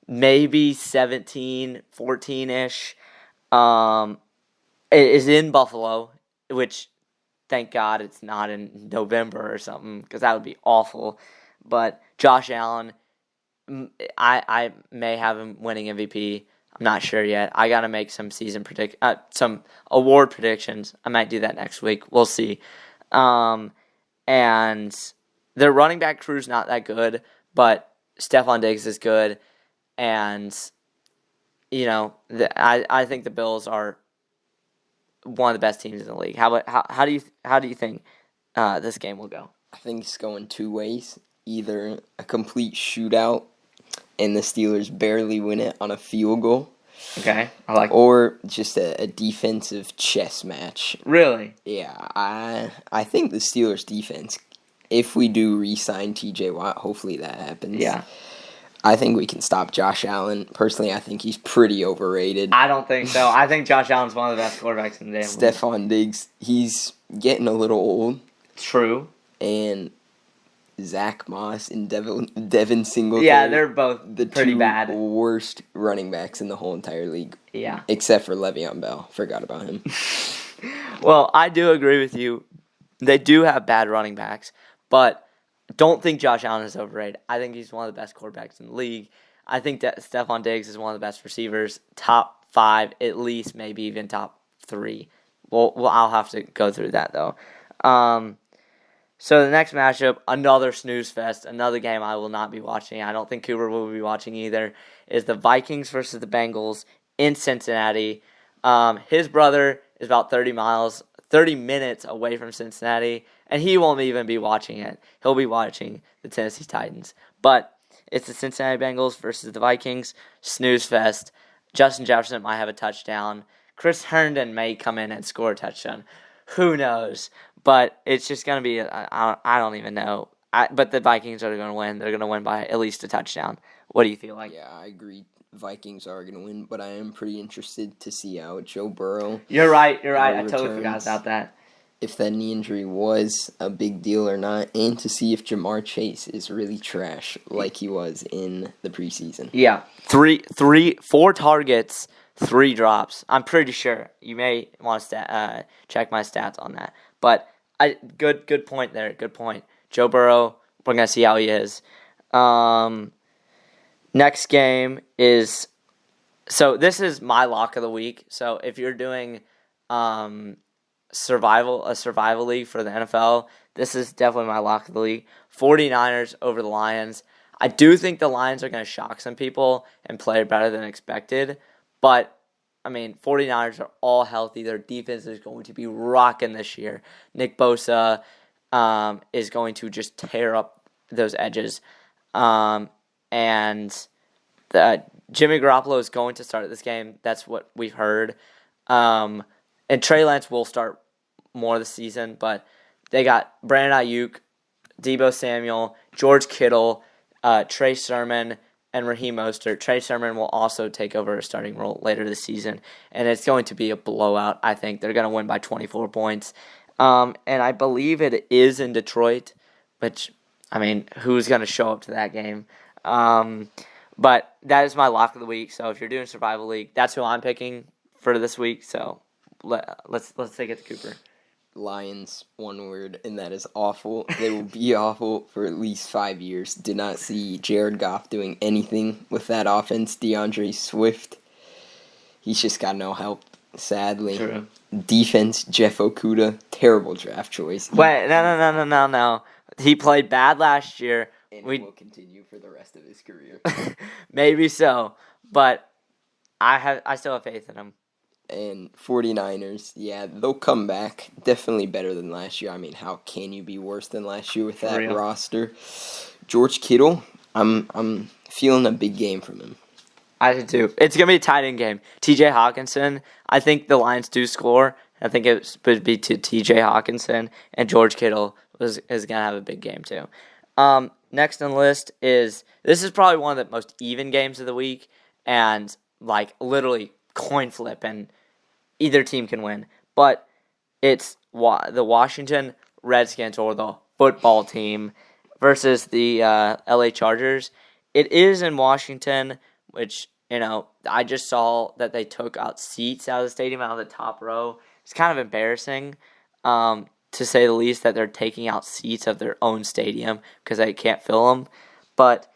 maybe 17, 14-ish. It is in Buffalo, which thank God it's not in November or something, because that would be awful. But Josh Allen, I may have him winning MVP. I'm not sure yet. I gotta make some some award predictions. I might do that next week. We'll see. And their running back crew's not that good, but Stephon Diggs is good, and I think the Bills are one of the best teams in the league. How do you think this game will go? I think it's going 2 ways. Either a complete shootout and the Steelers barely win it on a field goal. Okay, I like. Or just a defensive chess match. Really? Yeah, I think the Steelers defense, if we do re-sign T.J. Watt, hopefully that happens. Yeah. I think we can stop Josh Allen. Personally, I think he's pretty overrated. I don't think so. I think Josh Allen's one of the best quarterbacks in the damn league. Stephon Diggs, he's getting a little old. True. And Zach Moss and Devin Singletary. Yeah, they're both pretty bad. The 2 worst running backs in the whole entire league. Yeah. Except for Le'Veon Bell. Forgot about him. Well, I do agree with you. They do have bad running backs, but don't think Josh Allen is overrated. I think he's one of the best quarterbacks in the league. I think that Stephon Diggs is one of the best receivers, top 5, at least, maybe even top 3. Well, I'll have to go through that, though. So the next matchup, another snooze fest, another game I will not be watching. I don't think Cooper will be watching either, is the Vikings versus the Bengals in Cincinnati. His brother is about 30 minutes away from Cincinnati, and he won't even be watching it. He'll be watching the Tennessee Titans. But it's the Cincinnati Bengals versus the Vikings. Snooze fest. Justin Jefferson might have a touchdown. Chris Herndon may come in and score a touchdown. Who knows? But it's just going to be, I don't even know. But the Vikings are going to win. They're going to win by at least a touchdown. What do you feel like? Yeah, I agree. Vikings are going to win, but I am pretty interested to see how Joe Burrow. You're right. I totally forgot about that. If that knee injury was a big deal or not, and to see if Jamar Chase is really trash like he was in the preseason. Yeah, 4 targets, 3 drops. I'm pretty sure. You may want to check my stats on that. But good point there. Good point. Joe Burrow, we're going to see how he is. Next game is... So this is my lock of the week. So if you're doing a survival league for the NFL, this is definitely my lock of the league. 49ers over the Lions. I do think the Lions are going to shock some people and play better than expected. But, 49ers are all healthy. Their defense is going to be rocking this year. Nick Bosa is going to just tear up those edges. And Jimmy Garoppolo is going to start this game. That's what we've heard. And Trey Lance will start more this season, but they got Brandon Ayuk, Deebo Samuel, George Kittle, Trey Sermon, and Raheem Mostert. Trey Sermon will also take over a starting role later this season, and it's going to be a blowout, I think. They're going to win by 24 points. And I believe it is in Detroit, which, who's going to show up to that game? But that is my lock of the week. So if you're doing Survival League, that's who I'm picking for this week. So let's take it to Cooper. Lions, one word, and that is awful. They will be awful for at least 5 years. Did not see Jared Goff doing anything with that offense. DeAndre Swift, he's just got no help, sadly. True. Defense, Jeff Okuda, terrible draft choice. Wait, no. He played bad last year. And will continue for the rest of his career. Maybe so, but I still have faith in him. And 49ers, yeah, they'll come back. Definitely better than last year. I mean, how can you be worse than last year with that roster? George Kittle, I'm feeling a big game from him. I do too. It's going to be a tight end game. TJ Hawkinson, I think the Lions do score. I think it would be to TJ Hawkinson, and George Kittle is going to have a big game too. Next on the list this is probably one of the most even games of the week, and like literally coin flip, and either team can win. But it's the Washington Redskins, or the football team, versus the LA Chargers. It is in Washington, which, I just saw that they took out seats out of the stadium, out of the top row. It's kind of embarrassing, to say the least, that they're taking out seats of their own stadium because they can't fill them. But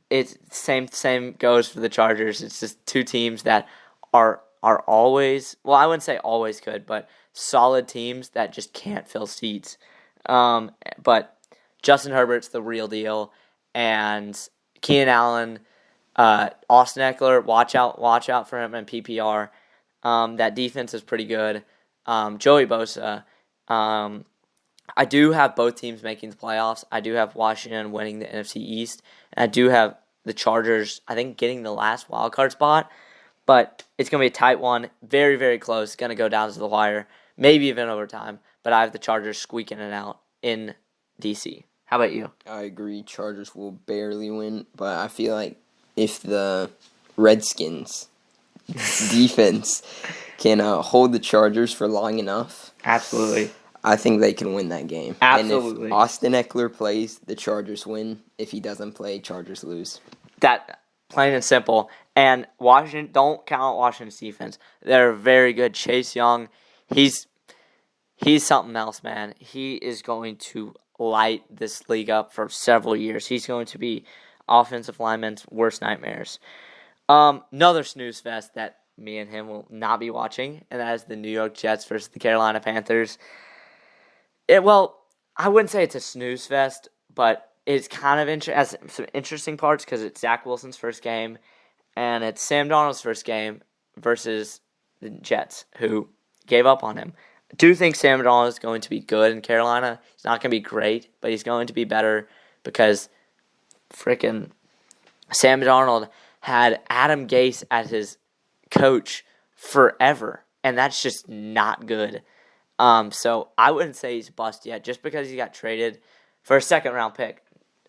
it's same goes for the Chargers. It's just two teams that are always, well, I wouldn't say always good, but solid teams that just can't fill seats. But Justin Herbert's the real deal, and Keenan Allen, Austin Eckler, watch out for him in PPR. That defense is pretty good. Joey Bosa. I do have both teams making the playoffs. I do have Washington winning the NFC East, and I do have the Chargers, I think, getting the last wildcard spot. But it's going to be a tight one, very, very close. Going to go down to the wire, maybe even overtime. But I have the Chargers squeaking it out in D.C. How about you? I agree. Chargers will barely win, but I feel like if the Redskins defense can hold the Chargers for long enough, absolutely, I think they can win that game. Absolutely. And if Austin Eckler plays, the Chargers win. If he doesn't play, Chargers lose. That, plain and simple. And Washington, don't count out Washington's defense. They're very good. Chase Young, he's something else, man. He is going to light this league up for several years. He's going to be offensive linemen's worst nightmares. Another snooze fest that me and him will not be watching, and that is the New York Jets versus the Carolina Panthers. I wouldn't say it's a snooze fest, but it's kind of has some interesting parts because it's Zach Wilson's first game, and it's Sam Darnold's first game versus the Jets, who gave up on him. I do think Sam Darnold is going to be good in Carolina. He's not going to be great, but he's going to be better because freaking Sam Darnold had Adam Gase as his coach forever, and that's just not good. So I wouldn't say he's a bust yet, just because he got traded for a second-round pick.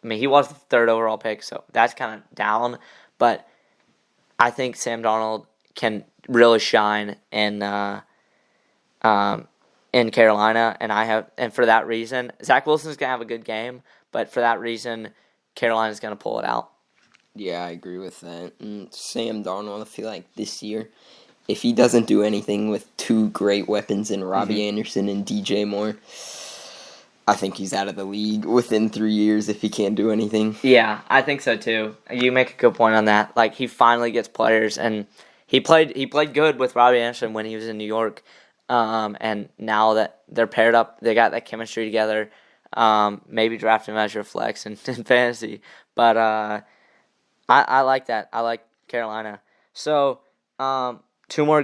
I mean, he was the third overall pick, so that's kind of down. But I think Sam Darnold can really shine in Carolina, and for that reason, Zach Wilson's gonna have a good game. But for that reason, Carolina's gonna pull it out. Yeah, I agree with that. And Sam Darnold, I feel like this year, if he doesn't do anything with two great weapons in Robbie Anderson and DJ Moore, I think he's out of the league within 3 years if he can't do anything. Yeah, I think so too. You make a good point on that. Like, he finally gets players, and he played good with Robbie Anderson when he was in New York. And now that they're paired up, they got that chemistry together. Maybe draft him as your flex in fantasy. But I like that. I like Carolina. So two more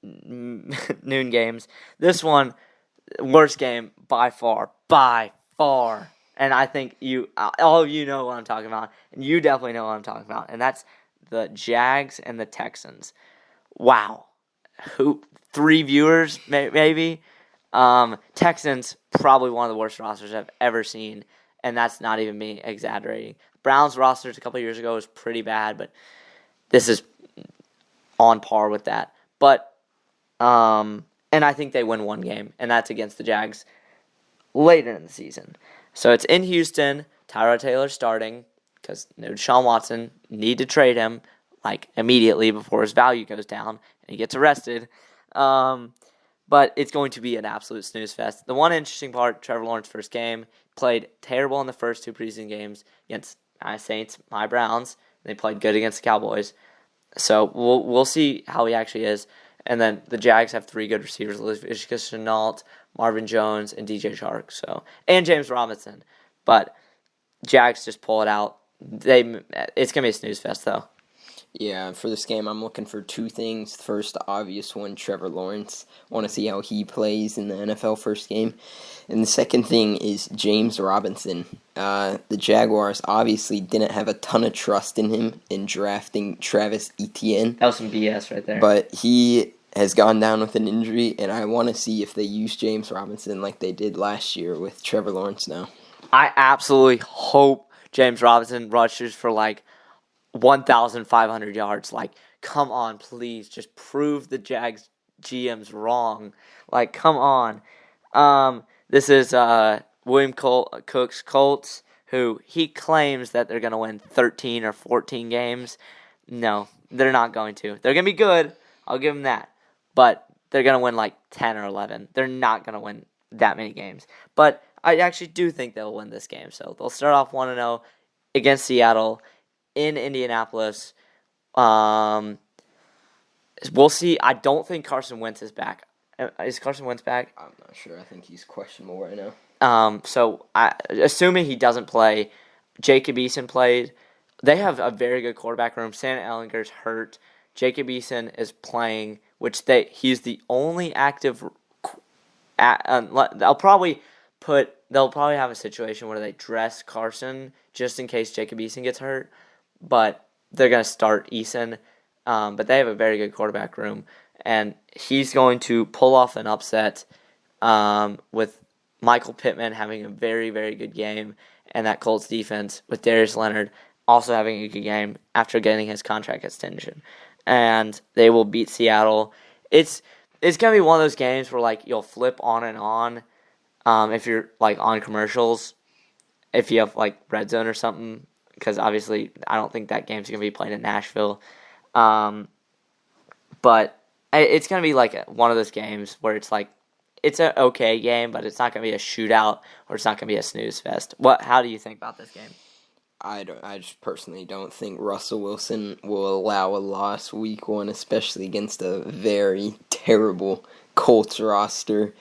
noon games. This one, worst game by far. And I think all of you know what I'm talking about, and you definitely know what I'm talking about, and that's the Jags and the Texans. Wow. 3 viewers, maybe? Texans, probably one of the worst rosters I've ever seen, and that's not even me exaggerating. Browns rosters a couple years ago was pretty bad, but this is on par with that. But, and I think they win one game, and that's against the Jags later in the season. So it's in Houston. Tyrod Taylor starting because Deshaun Watson need to trade him like immediately before his value goes down and he gets arrested. but it's going to be an absolute snooze fest. The one interesting part, Trevor Lawrence's first game, played terrible in the first 2 preseason games against my Saints, my Browns. They played good against the Cowboys. So we'll see how he actually is. And then the Jags have 3 good receivers: Laviska Shenault, Marvin Jones, and DJ Chark. So, and James Robinson. But Jags just pull it out. It's gonna be a snooze fest though. Yeah, for this game, I'm looking for 2 things. First, the obvious one, Trevor Lawrence. Want to see how he plays in the NFL first game. And the second thing is James Robinson. The Jaguars obviously didn't have a ton of trust in him in drafting Travis Etienne. That was some BS right there. But he has gone down with an injury, and I want to see if they use James Robinson like they did last year with Trevor Lawrence now. I absolutely hope James Robinson rushes for 1,500 yards. Come on, please. Just prove the Jags GMs wrong. Come on. This is William Cook's Colts, who he claims that they're going to win 13 or 14 games. No, they're not going to. They're going to be good. I'll give them that. But they're going to win 10 or 11. They're not going to win that many games. But I actually do think they'll win this game. So they'll start off 1-0 against Seattle in Indianapolis. We'll see. I don't think Carson Wentz is back. Is Carson Wentz back? I'm not sure. I think he's questionable right now. So assuming he doesn't play, Jacob Eason played. They have a very good quarterback room. Santa Ehlinger's hurt. Jacob Eason is playing, which he's the only active. They'll probably have a situation where they dress Carson just in case Jacob Eason gets hurt, but they're going to start Eason. But they have a very good quarterback room, and he's going to pull off an upset with Michael Pittman having a very, very good game, and that Colts defense with Darius Leonard also having a good game after getting his contract extension. And they will beat Seattle. It's going to be one of those games where you'll flip on and on if you're on commercials, if you have Red Zone or something, because obviously I don't think that game's going to be played in Nashville. But it's going to be one of those games where it's an okay game, but it's not going to be a shootout or it's not going to be a snooze fest. How do you think about this game? I just personally don't think Russell Wilson will allow a loss week 1, especially against a very terrible Colts roster.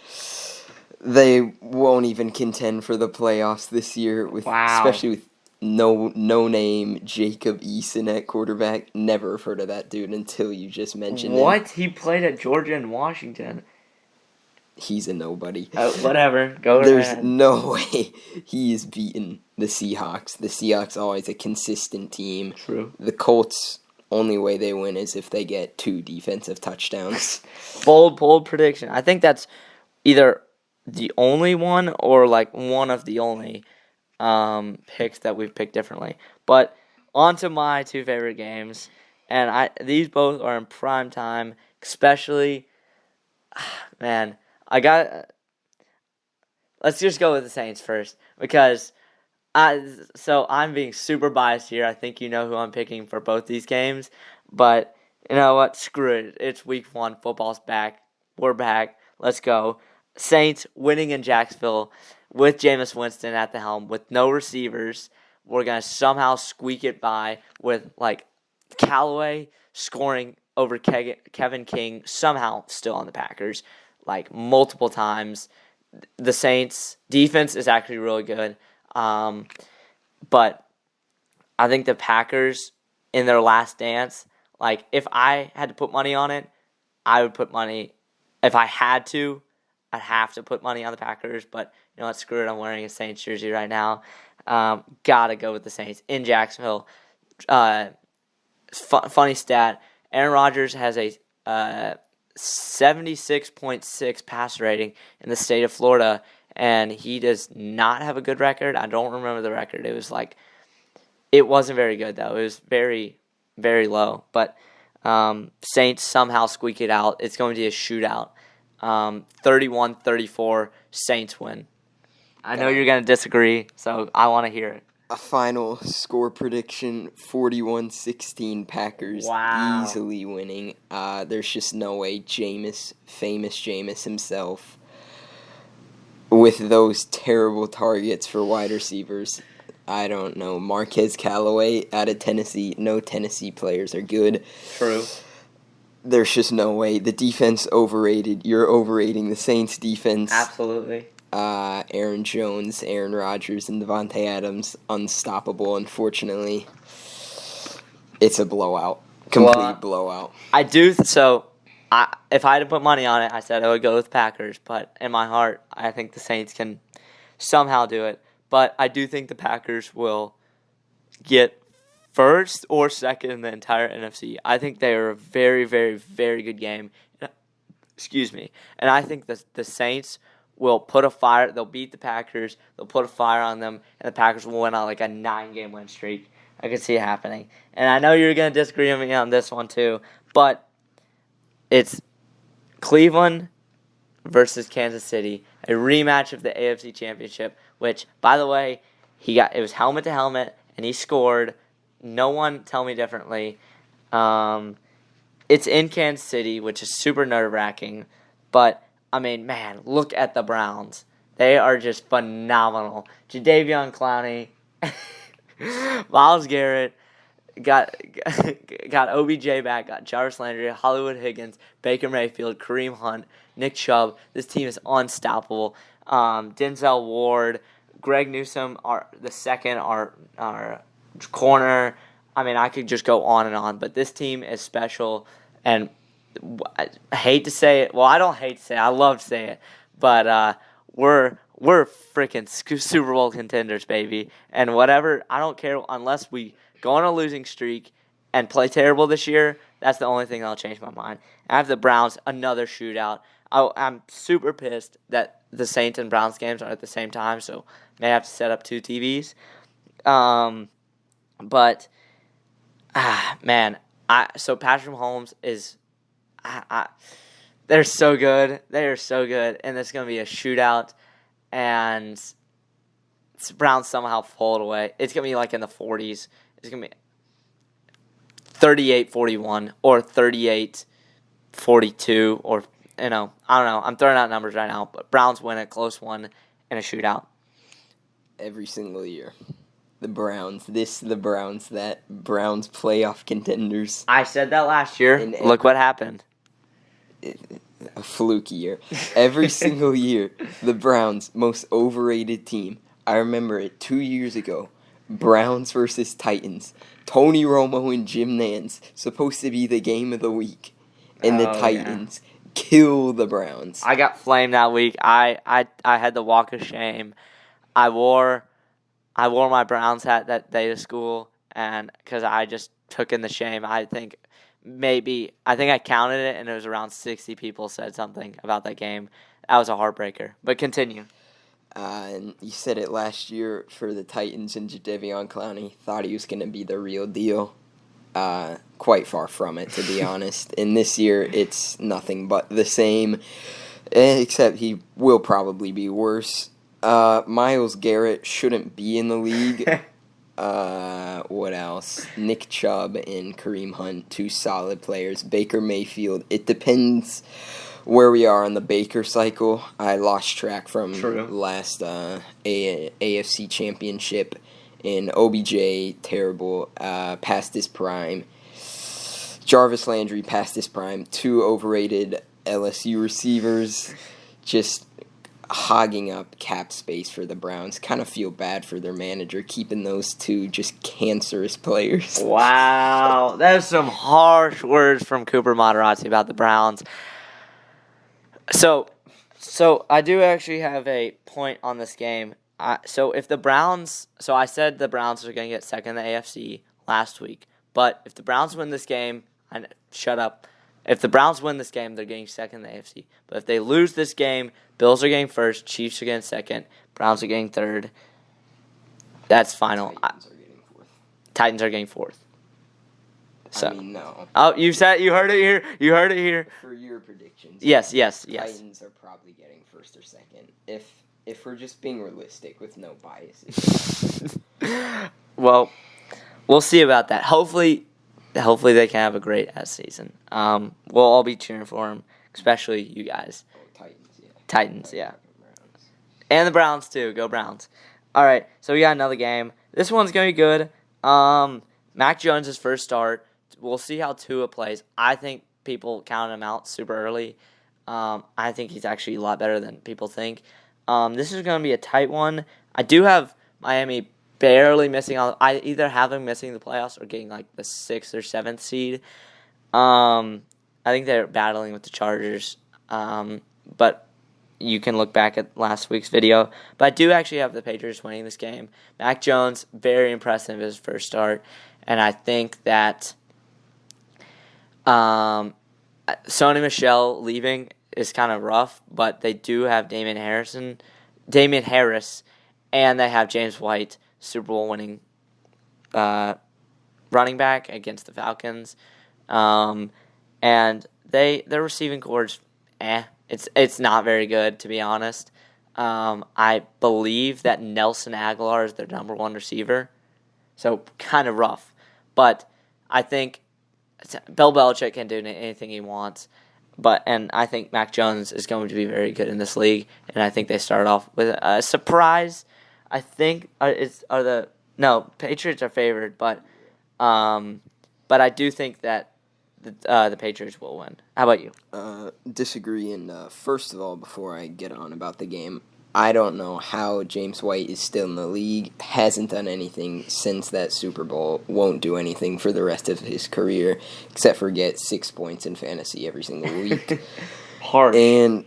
They won't even contend for the playoffs this year, especially with no name Jacob Eason at quarterback. Never heard of that dude until you just mentioned him. What? He played at Georgia and Washington. He's a nobody. Whatever. Go There's ahead. no way he is beating the Seahawks. The Seahawks are always a consistent team. True. The Colts, only way they win is if they get 2 defensive touchdowns. Bold prediction. I think that's either the only one or one of the only picks that we've picked differently. But on to my 2 favorite games. And these both are in prime time, especially, man, let's just go with the Saints first, because I'm being super biased here. I think you know who I'm picking for both these games, but you know what? Screw it. It's week 1. Football's back. We're back. Let's go. Saints winning in Jacksonville with Jameis Winston at the helm with no receivers. We're going to somehow squeak it by with Callaway scoring over Kevin King, somehow still on the Packers, multiple times. The Saints' defense is actually really good. But I think the Packers, in their last dance, if I had to put money on it, I would put money. If I had to, I'd have to put money on the Packers. But, you know what, screw it, I'm wearing a Saints jersey right now. Gotta go with the Saints in Jacksonville. Funny stat, Aaron Rodgers has a 76.6 passer rating in the state of Florida, and he does not have a good record. I don't remember the record. It was it wasn't very good, though. It was very, very low. But Saints somehow squeak it out. It's going to be a shootout. 31-34, Saints win. I know you're going to disagree, so I want to hear it. A final score prediction, 41-16 Packers. Wow. Easily winning. There's just no way famous Jameis himself, with those terrible targets for wide receivers. I don't know. Marquez Callaway out of Tennessee. No Tennessee players are good. True. There's just no way. The defense overrated. You're overrating the Saints defense. Absolutely. Aaron Jones, Aaron Rodgers, and Devontae Adams, unstoppable, unfortunately. It's a blowout. Complete blowout. I do, if I had to put money on it, I said I would go with Packers, but in my heart, I think the Saints can somehow do it. But I do think the Packers will get first or second in the entire NFC. I think they are a very, very, very good game. Excuse me. And I think the Saints will put a fire. They'll beat the Packers. They'll put a fire on them, and the Packers will win on like a 9-game win streak. I could see it happening. And I know you're going to disagree with me on this one too, but it's Cleveland versus Kansas City, a rematch of the AFC Championship, which, by the way, it was helmet to helmet, and he scored. No one tell me differently. It's in Kansas City, which is super nerve-wracking, but I mean, man, look at the Browns. They are just phenomenal. Jadeveon Clowney, Myles Garrett, got OBJ back, got Jarvis Landry, Hollywood Higgins, Baker Mayfield, Kareem Hunt, Nick Chubb. This team is unstoppable. Denzel Ward, Greg Newsome, our corner. I mean, I could just go on and on, but this team is special, and I hate to say it. Well, I don't hate to say it. I love to say it, but we're freaking Super Bowl contenders, baby. And whatever, I don't care unless we go on a losing streak and play terrible this year. That's the only thing that'll change my mind. I have the Browns, another shootout. I'm super pissed that the Saints and Browns games are at the same time, so may have to set up 2 TVs. But man, so Patrick Mahomes is. They're so good. They are so good. And it's going to be a shootout. And Browns somehow pull it away. It's going to be like in the 40s. It's going to be 38-41 or 38-42 or, I don't know. I'm throwing out numbers right now. But Browns win a close one in a shootout. Every single year. The Browns, the Browns, that Browns playoff contenders. I said that last year. Look what happened. A fluky year. Every single year, the Browns, most overrated team. I remember it 2 years ago. Browns versus Titans. Tony Romo and Jim Nantz, supposed to be the game of the week. And the Titans kill the Browns. I got flamed that week. I had the walk of shame. I wore my Browns hat that day to school, and because I just took in the shame. I think I counted it, and it was around 60 people said something about that game. That was a heartbreaker. But continue. And you said it last year for the Titans, and Jadeveon Clowney thought he was going to be the real deal. Quite far from it, to be honest. And this year, it's nothing but the same, except he will probably be worse. Myles Garrett shouldn't be in the league. What else? Nick Chubb and Kareem Hunt, 2 solid players. Baker Mayfield. It depends where we are on the Baker cycle. I lost track from last AFC Championship. And OBJ, terrible, past his prime. Jarvis Landry, past his prime. 2 overrated LSU receivers. Just hogging up cap space for the Browns. Kind of feel bad for their manager keeping those 2 just cancerous players. Wow. That's some harsh words from Cooper Materazzi about the Browns. So I do actually have a point on this game. So if the Browns... So I said the Browns are going to get second in the AFC last week. But if the Browns win this game... Shut up. If the Browns win this game, they're getting second in the AFC. But if they lose this game, Bills are getting first, Chiefs are getting second, Browns are getting third. That's final. Titans are getting fourth. So. I mean, no. Oh, you heard it here. You heard it here. For your predictions. Yes. Titans are probably getting first or second. If we're just being realistic with no biases. Well, we'll see about that. Hopefully they can have a great season. We'll all be cheering for them, especially you guys. Titans, yeah. And the Browns, too. Go Browns. All right, so we got another game. This one's going to be good. Mac Jones' first start. We'll see how Tua plays. I think people counted him out super early. I think he's actually a lot better than people think. This is going to be a tight one. I do have Miami barely missing out. I either have them missing the playoffs or getting like the 6th or 7th seed. I think they're battling with the Chargers. But you can look back at last week's video. But I do actually have the Patriots winning this game. Mac Jones, very impressive his first start. And I think that Sony Michel leaving is kind of rough, but they do have Damian Harris, and they have James White, Super Bowl winning running back against the Falcons. And their receiving corps, it's not very good, to be honest. I believe that Nelson Aguilar is their number one receiver, so kind of rough. But I think Bill Belichick can do anything he wants. And I think Mac Jones is going to be very good in this league, and I think they start off with a surprise. I think Patriots are favored, but I do think that the Patriots will win. How about you? Disagree. And first of all, before I get on about the game, I don't know how James White is still in the league. Hasn't done anything since that Super Bowl. Won't do anything for the rest of his career except for get 6 points in fantasy every single week. Hard. And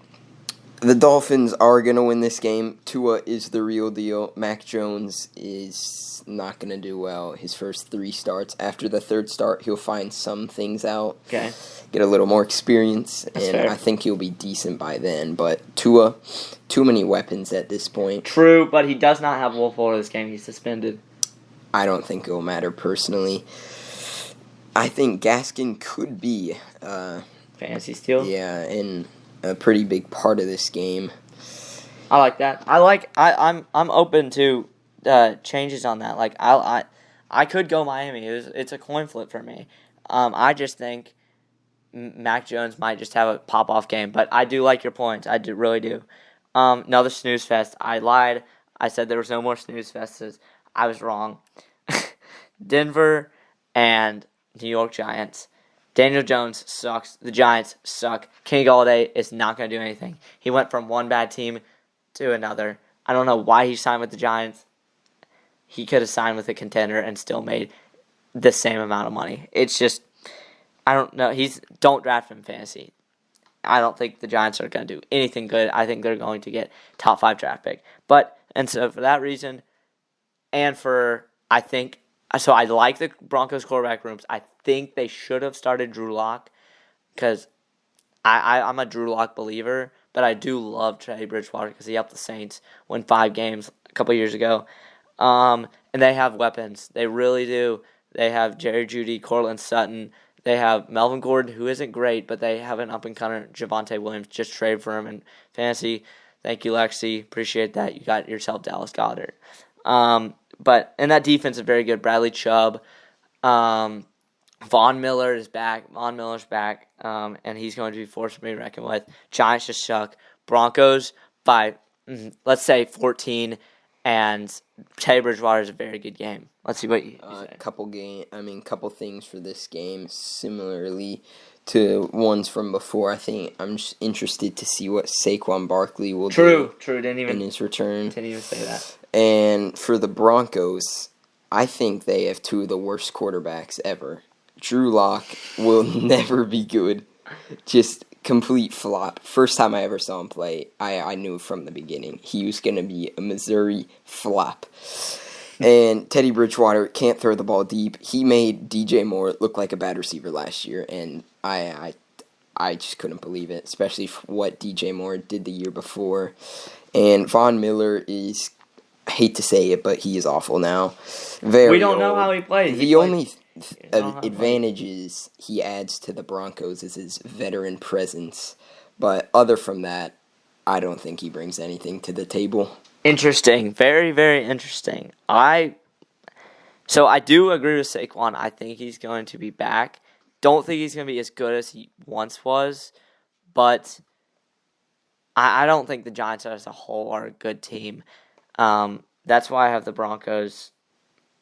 the Dolphins are going to win this game. Tua is the real deal. Mac Jones is not going to do well his first 3 starts. After the 3rd start, he'll find some things out. Okay. Get a little more experience, That's and fair. I think he'll be decent by then. But Tua, too many weapons at this point. True, but he does not have Will Fuller this game. He's suspended. I don't think it'll matter personally. I think Gaskin could be, Fantasy steal. yeah, in a pretty big part of this game. I like that. I'm open to changes on that. Like I could go Miami. It's a coin flip for me. I just think Mac Jones might just have a pop off game, but I do like your points. I really do. Another snooze fest. I lied. I said there was no more snooze fests. I was wrong. Denver and New York Giants. Daniel Jones sucks. The Giants suck. Kenny Golladay is not going to do anything. He went from one bad team to another. I don't know why he signed with the Giants. He could have signed with a contender and still made the same amount of money. It's just, I don't know. Don't draft him in fantasy. I don't think the Giants are going to do anything good. I think they're going to get top 5 draft pick. And so for that reason, I like the Broncos quarterback rooms. I think they should have started Drew Lock because I'm a Drew Lock believer, but I do love Teddy Bridgewater because he helped the Saints win 5 games a couple years ago. And they have weapons. They really do. They have Jerry Jeudy, Cortland Sutton. They have Melvin Gordon, who isn't great, but they have an up-and-comer, Javonte Williams. Just trade for him in fantasy. Thank you, Lexi. Appreciate that. You got yourself Dallas Goedert. And that defense is very good. Bradley Chubb. Von Miller is back. Von Miller's back, and he's going to be forced to be reckoned with. Giants just suck. Broncos by, let's say, 14, and Teddy Bridgewater is a very good game. Let's see what you say. Couple things for this game, similarly to ones from before. I think I'm just interested to see what Saquon Barkley will do. True. Didn't in his return. say that. And for the Broncos, I think they have 2 of the worst quarterbacks ever. Drew Lock will never be good. Just complete flop. First time I ever saw him play, I knew from the beginning he was going to be a Missouri flop. And Teddy Bridgewater can't throw the ball deep. He made DJ Moore look like a bad receiver last year, and I just couldn't believe it, especially for what DJ Moore did the year before. And Von Miller is, I hate to say it, but he is awful now. We don't know how he plays. The only advantages he adds to the Broncos is his veteran presence. But other from that, I don't think he brings anything to the table. Interesting. Very, very interesting. I So I do agree with Saquon. I think he's going to be back. Don't think he's going to be as good as he once was, but I don't think the Giants as a whole are a good team. That's why I have the Broncos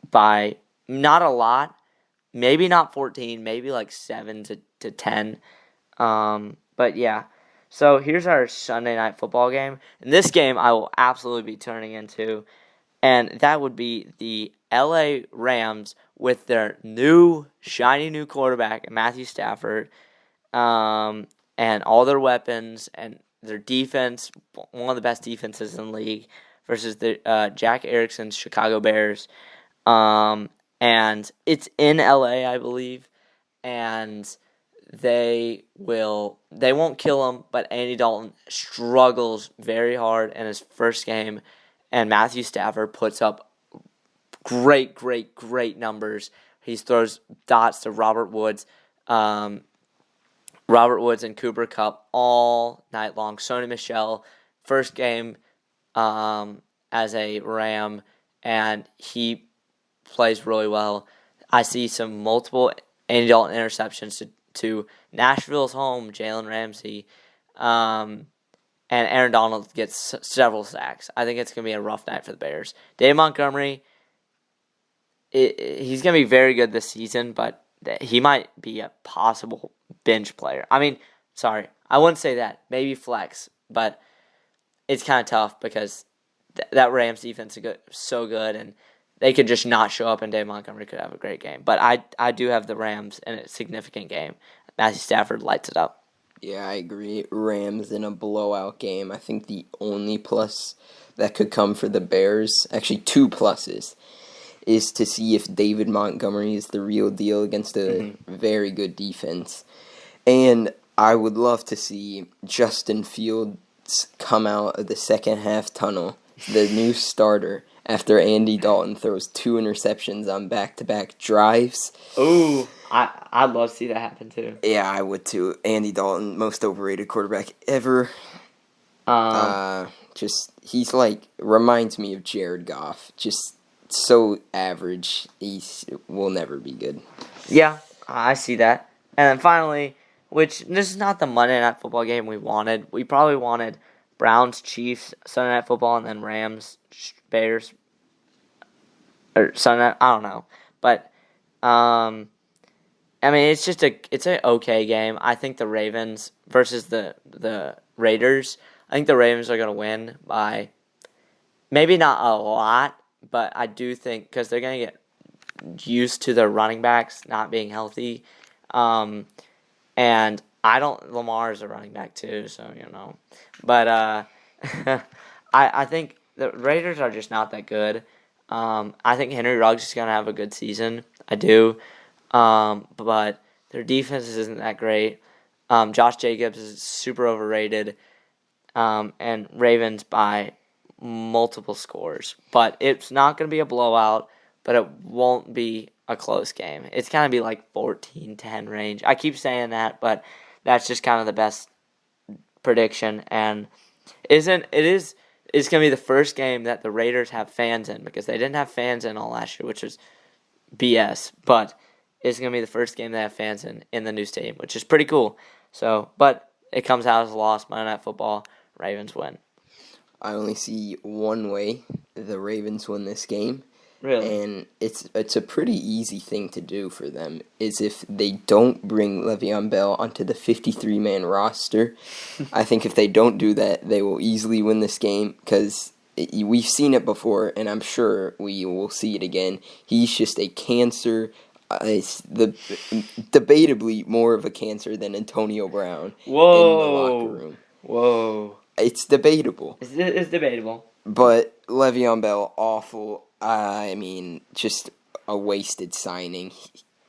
by not a lot, maybe not 14, maybe like 7 to 10. But yeah. So here's our Sunday night football game. And this game I will absolutely be turning into. And that would be the LA Rams with their shiny new quarterback, Matthew Stafford, and all their weapons and their defense, one of the best defenses in the league, versus the Jack Erickson's Chicago Bears. And it's in LA, I believe, and they won't kill him, but Andy Dalton struggles very hard in his first game, and Matthew Stafford puts up great numbers. He throws dots to Robert Woods and Cooper Kupp all night long. Sony Michel, first game as a Ram, and he plays really well. I see some multiple Andy Dalton interceptions to Nashville's home, Jalen Ramsey, and Aaron Donald gets several sacks. I think it's going to be a rough night for the Bears. Dave Montgomery, he's going to be very good this season, but he might be a possible bench player. I mean, sorry, I wouldn't say that. Maybe flex, but it's kind of tough because that Rams defense is so good, and they could just not show up, and Dave Montgomery could have a great game. But I do have the Rams in a significant game. Matthew Stafford lights it up. Yeah, I agree. Rams in a blowout game. I think the only plus that could come for the Bears, actually 2 pluses, is to see if David Montgomery is the real deal against a very good defense. And I would love to see Justin Fields come out of the second half tunnel, the new starter, after Andy Dalton throws 2 interceptions on back-to-back drives. Ooh, I'd love to see that happen too. Yeah, I would too. Andy Dalton, most overrated quarterback ever. He's like, reminds me of Jared Goff. Just so average. He will never be good. Yeah, I see that. And then finally, which this is not the Monday Night Football game we wanted. We probably wanted Browns, Chiefs, Sunday Night Football, and then Rams, Bears, or Sunday Night, I don't know. But, I mean, it's an okay game. I think the Ravens versus the Raiders, I think the Ravens are going to win by maybe not a lot, but I do think because they're going to get used to their running backs not being healthy. And Lamar is a running back too, so, But I think the Raiders are just not that good. I think Henry Ruggs is going to have a good season. I do. But their defense isn't that great. Josh Jacobs is super overrated. And Ravens by multiple scores. But it's not going to be a blowout, but it won't be a close game. It's going to be like 14-10 range. I keep saying that, but that's just kind of the best prediction. And it's going to be the first game that the Raiders have fans in, because they didn't have fans in all last year, which was BS. But it's going to be the first game they have fans in the new stadium, which is pretty cool. So, but it comes out as a loss. Monday Night Football, Ravens win. I only see one way the Ravens win this game. Really? And it's a pretty easy thing to do for them, is if they don't bring Le'Veon Bell onto the 53-man roster. I think if they don't do that, they will easily win this game, because we've seen it before, and I'm sure we will see it again. He's just a cancer. It's debatably more of a cancer than Antonio Brown in the locker room. Whoa. It's debatable. It's debatable. But Le'Veon Bell, awful. I mean, just a wasted signing.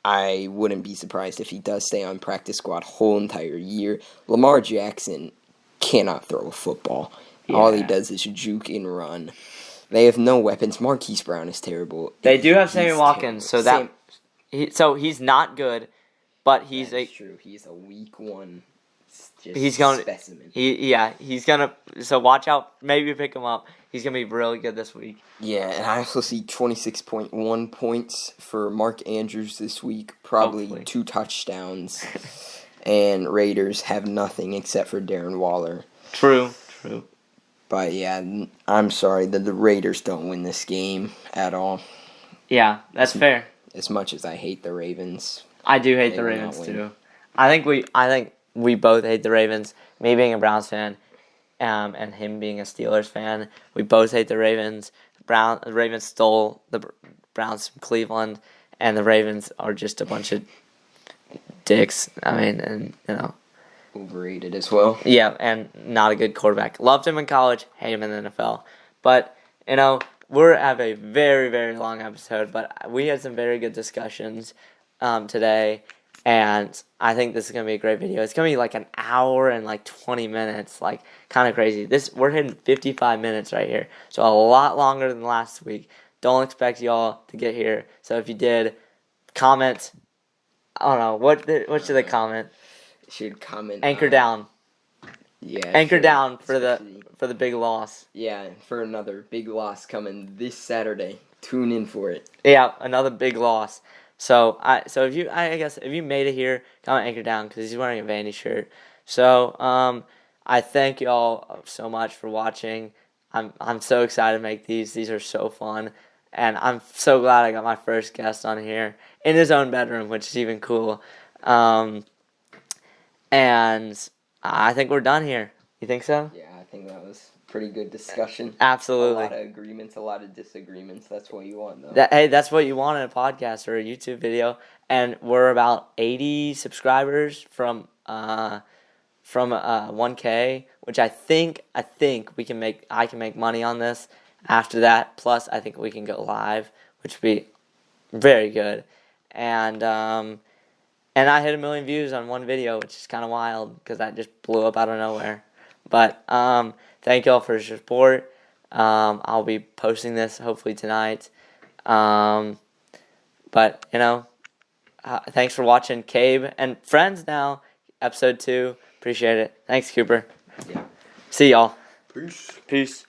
I wouldn't be surprised if he does stay on practice squad whole entire year. Lamar Jackson cannot throw a football. Yeah. All he does is juke and run. They have no weapons. Marquise Brown is terrible. They do have Sammy Watkins, so he's not good, but That's true. He's a week 1 Just He's gonna. specimen. He's gonna. So watch out. Maybe pick him up. He's gonna be really good this week. Yeah, and I also see 26.1 points for Mark Andrews this week. Probably Hopefully. 2 touchdowns. And Raiders have nothing except for Darren Waller. True. But yeah, I'm sorry that the Raiders don't win this game at all. Yeah, that's fair. As much as I hate the Ravens. I do hate They the will Ravens not win. too. I think we both hate the Ravens. Me being a Browns fan, and him being a Steelers fan, we both hate the Ravens. The Ravens stole the Browns from Cleveland, and the Ravens are just a bunch of dicks. I mean, and Overrated as well. yeah, and not a good quarterback. Loved him in college, hate him in the NFL. But we're at a very, very long episode, but we had some very good discussions today. And I think this is going to be a great video. It's going to be like an hour and like 20 minutes, like kind of crazy. We're hitting 55 minutes right here. So a lot longer than last week. Don't expect y'all to get here. So if you did, comment. I don't know. What should they comment? Should comment. Anchor down. Yeah. Anchor down for especially- the big loss. Yeah, for another big loss coming this Saturday. Tune in for it. Yeah, another big loss. So if you made it here, comment anchor down because he's wearing a Vandy shirt. So I thank y'all so much for watching. I'm so excited to make these. These are so fun, and I'm so glad I got my first guest on here in his own bedroom, which is even cool. And I think we're done here. You think so? Yeah, I think that was pretty good discussion. Absolutely. A lot of agreements, a lot of disagreements. That's what you want, though. That's what you want in a podcast or a YouTube video. And we're about 80 subscribers from 1K, which I think we can make. I can make money on this. After that, plus I think we can go live, which would be very good. And I hit 1 million views on one video, which is kind of wild because that just blew up out of nowhere. But thank y'all for your support. I'll be posting this hopefully tonight. But thanks for watching, Cabe and friends. Now, episode 2. Appreciate it. Thanks, Cooper. Yeah. See y'all. Peace. Peace.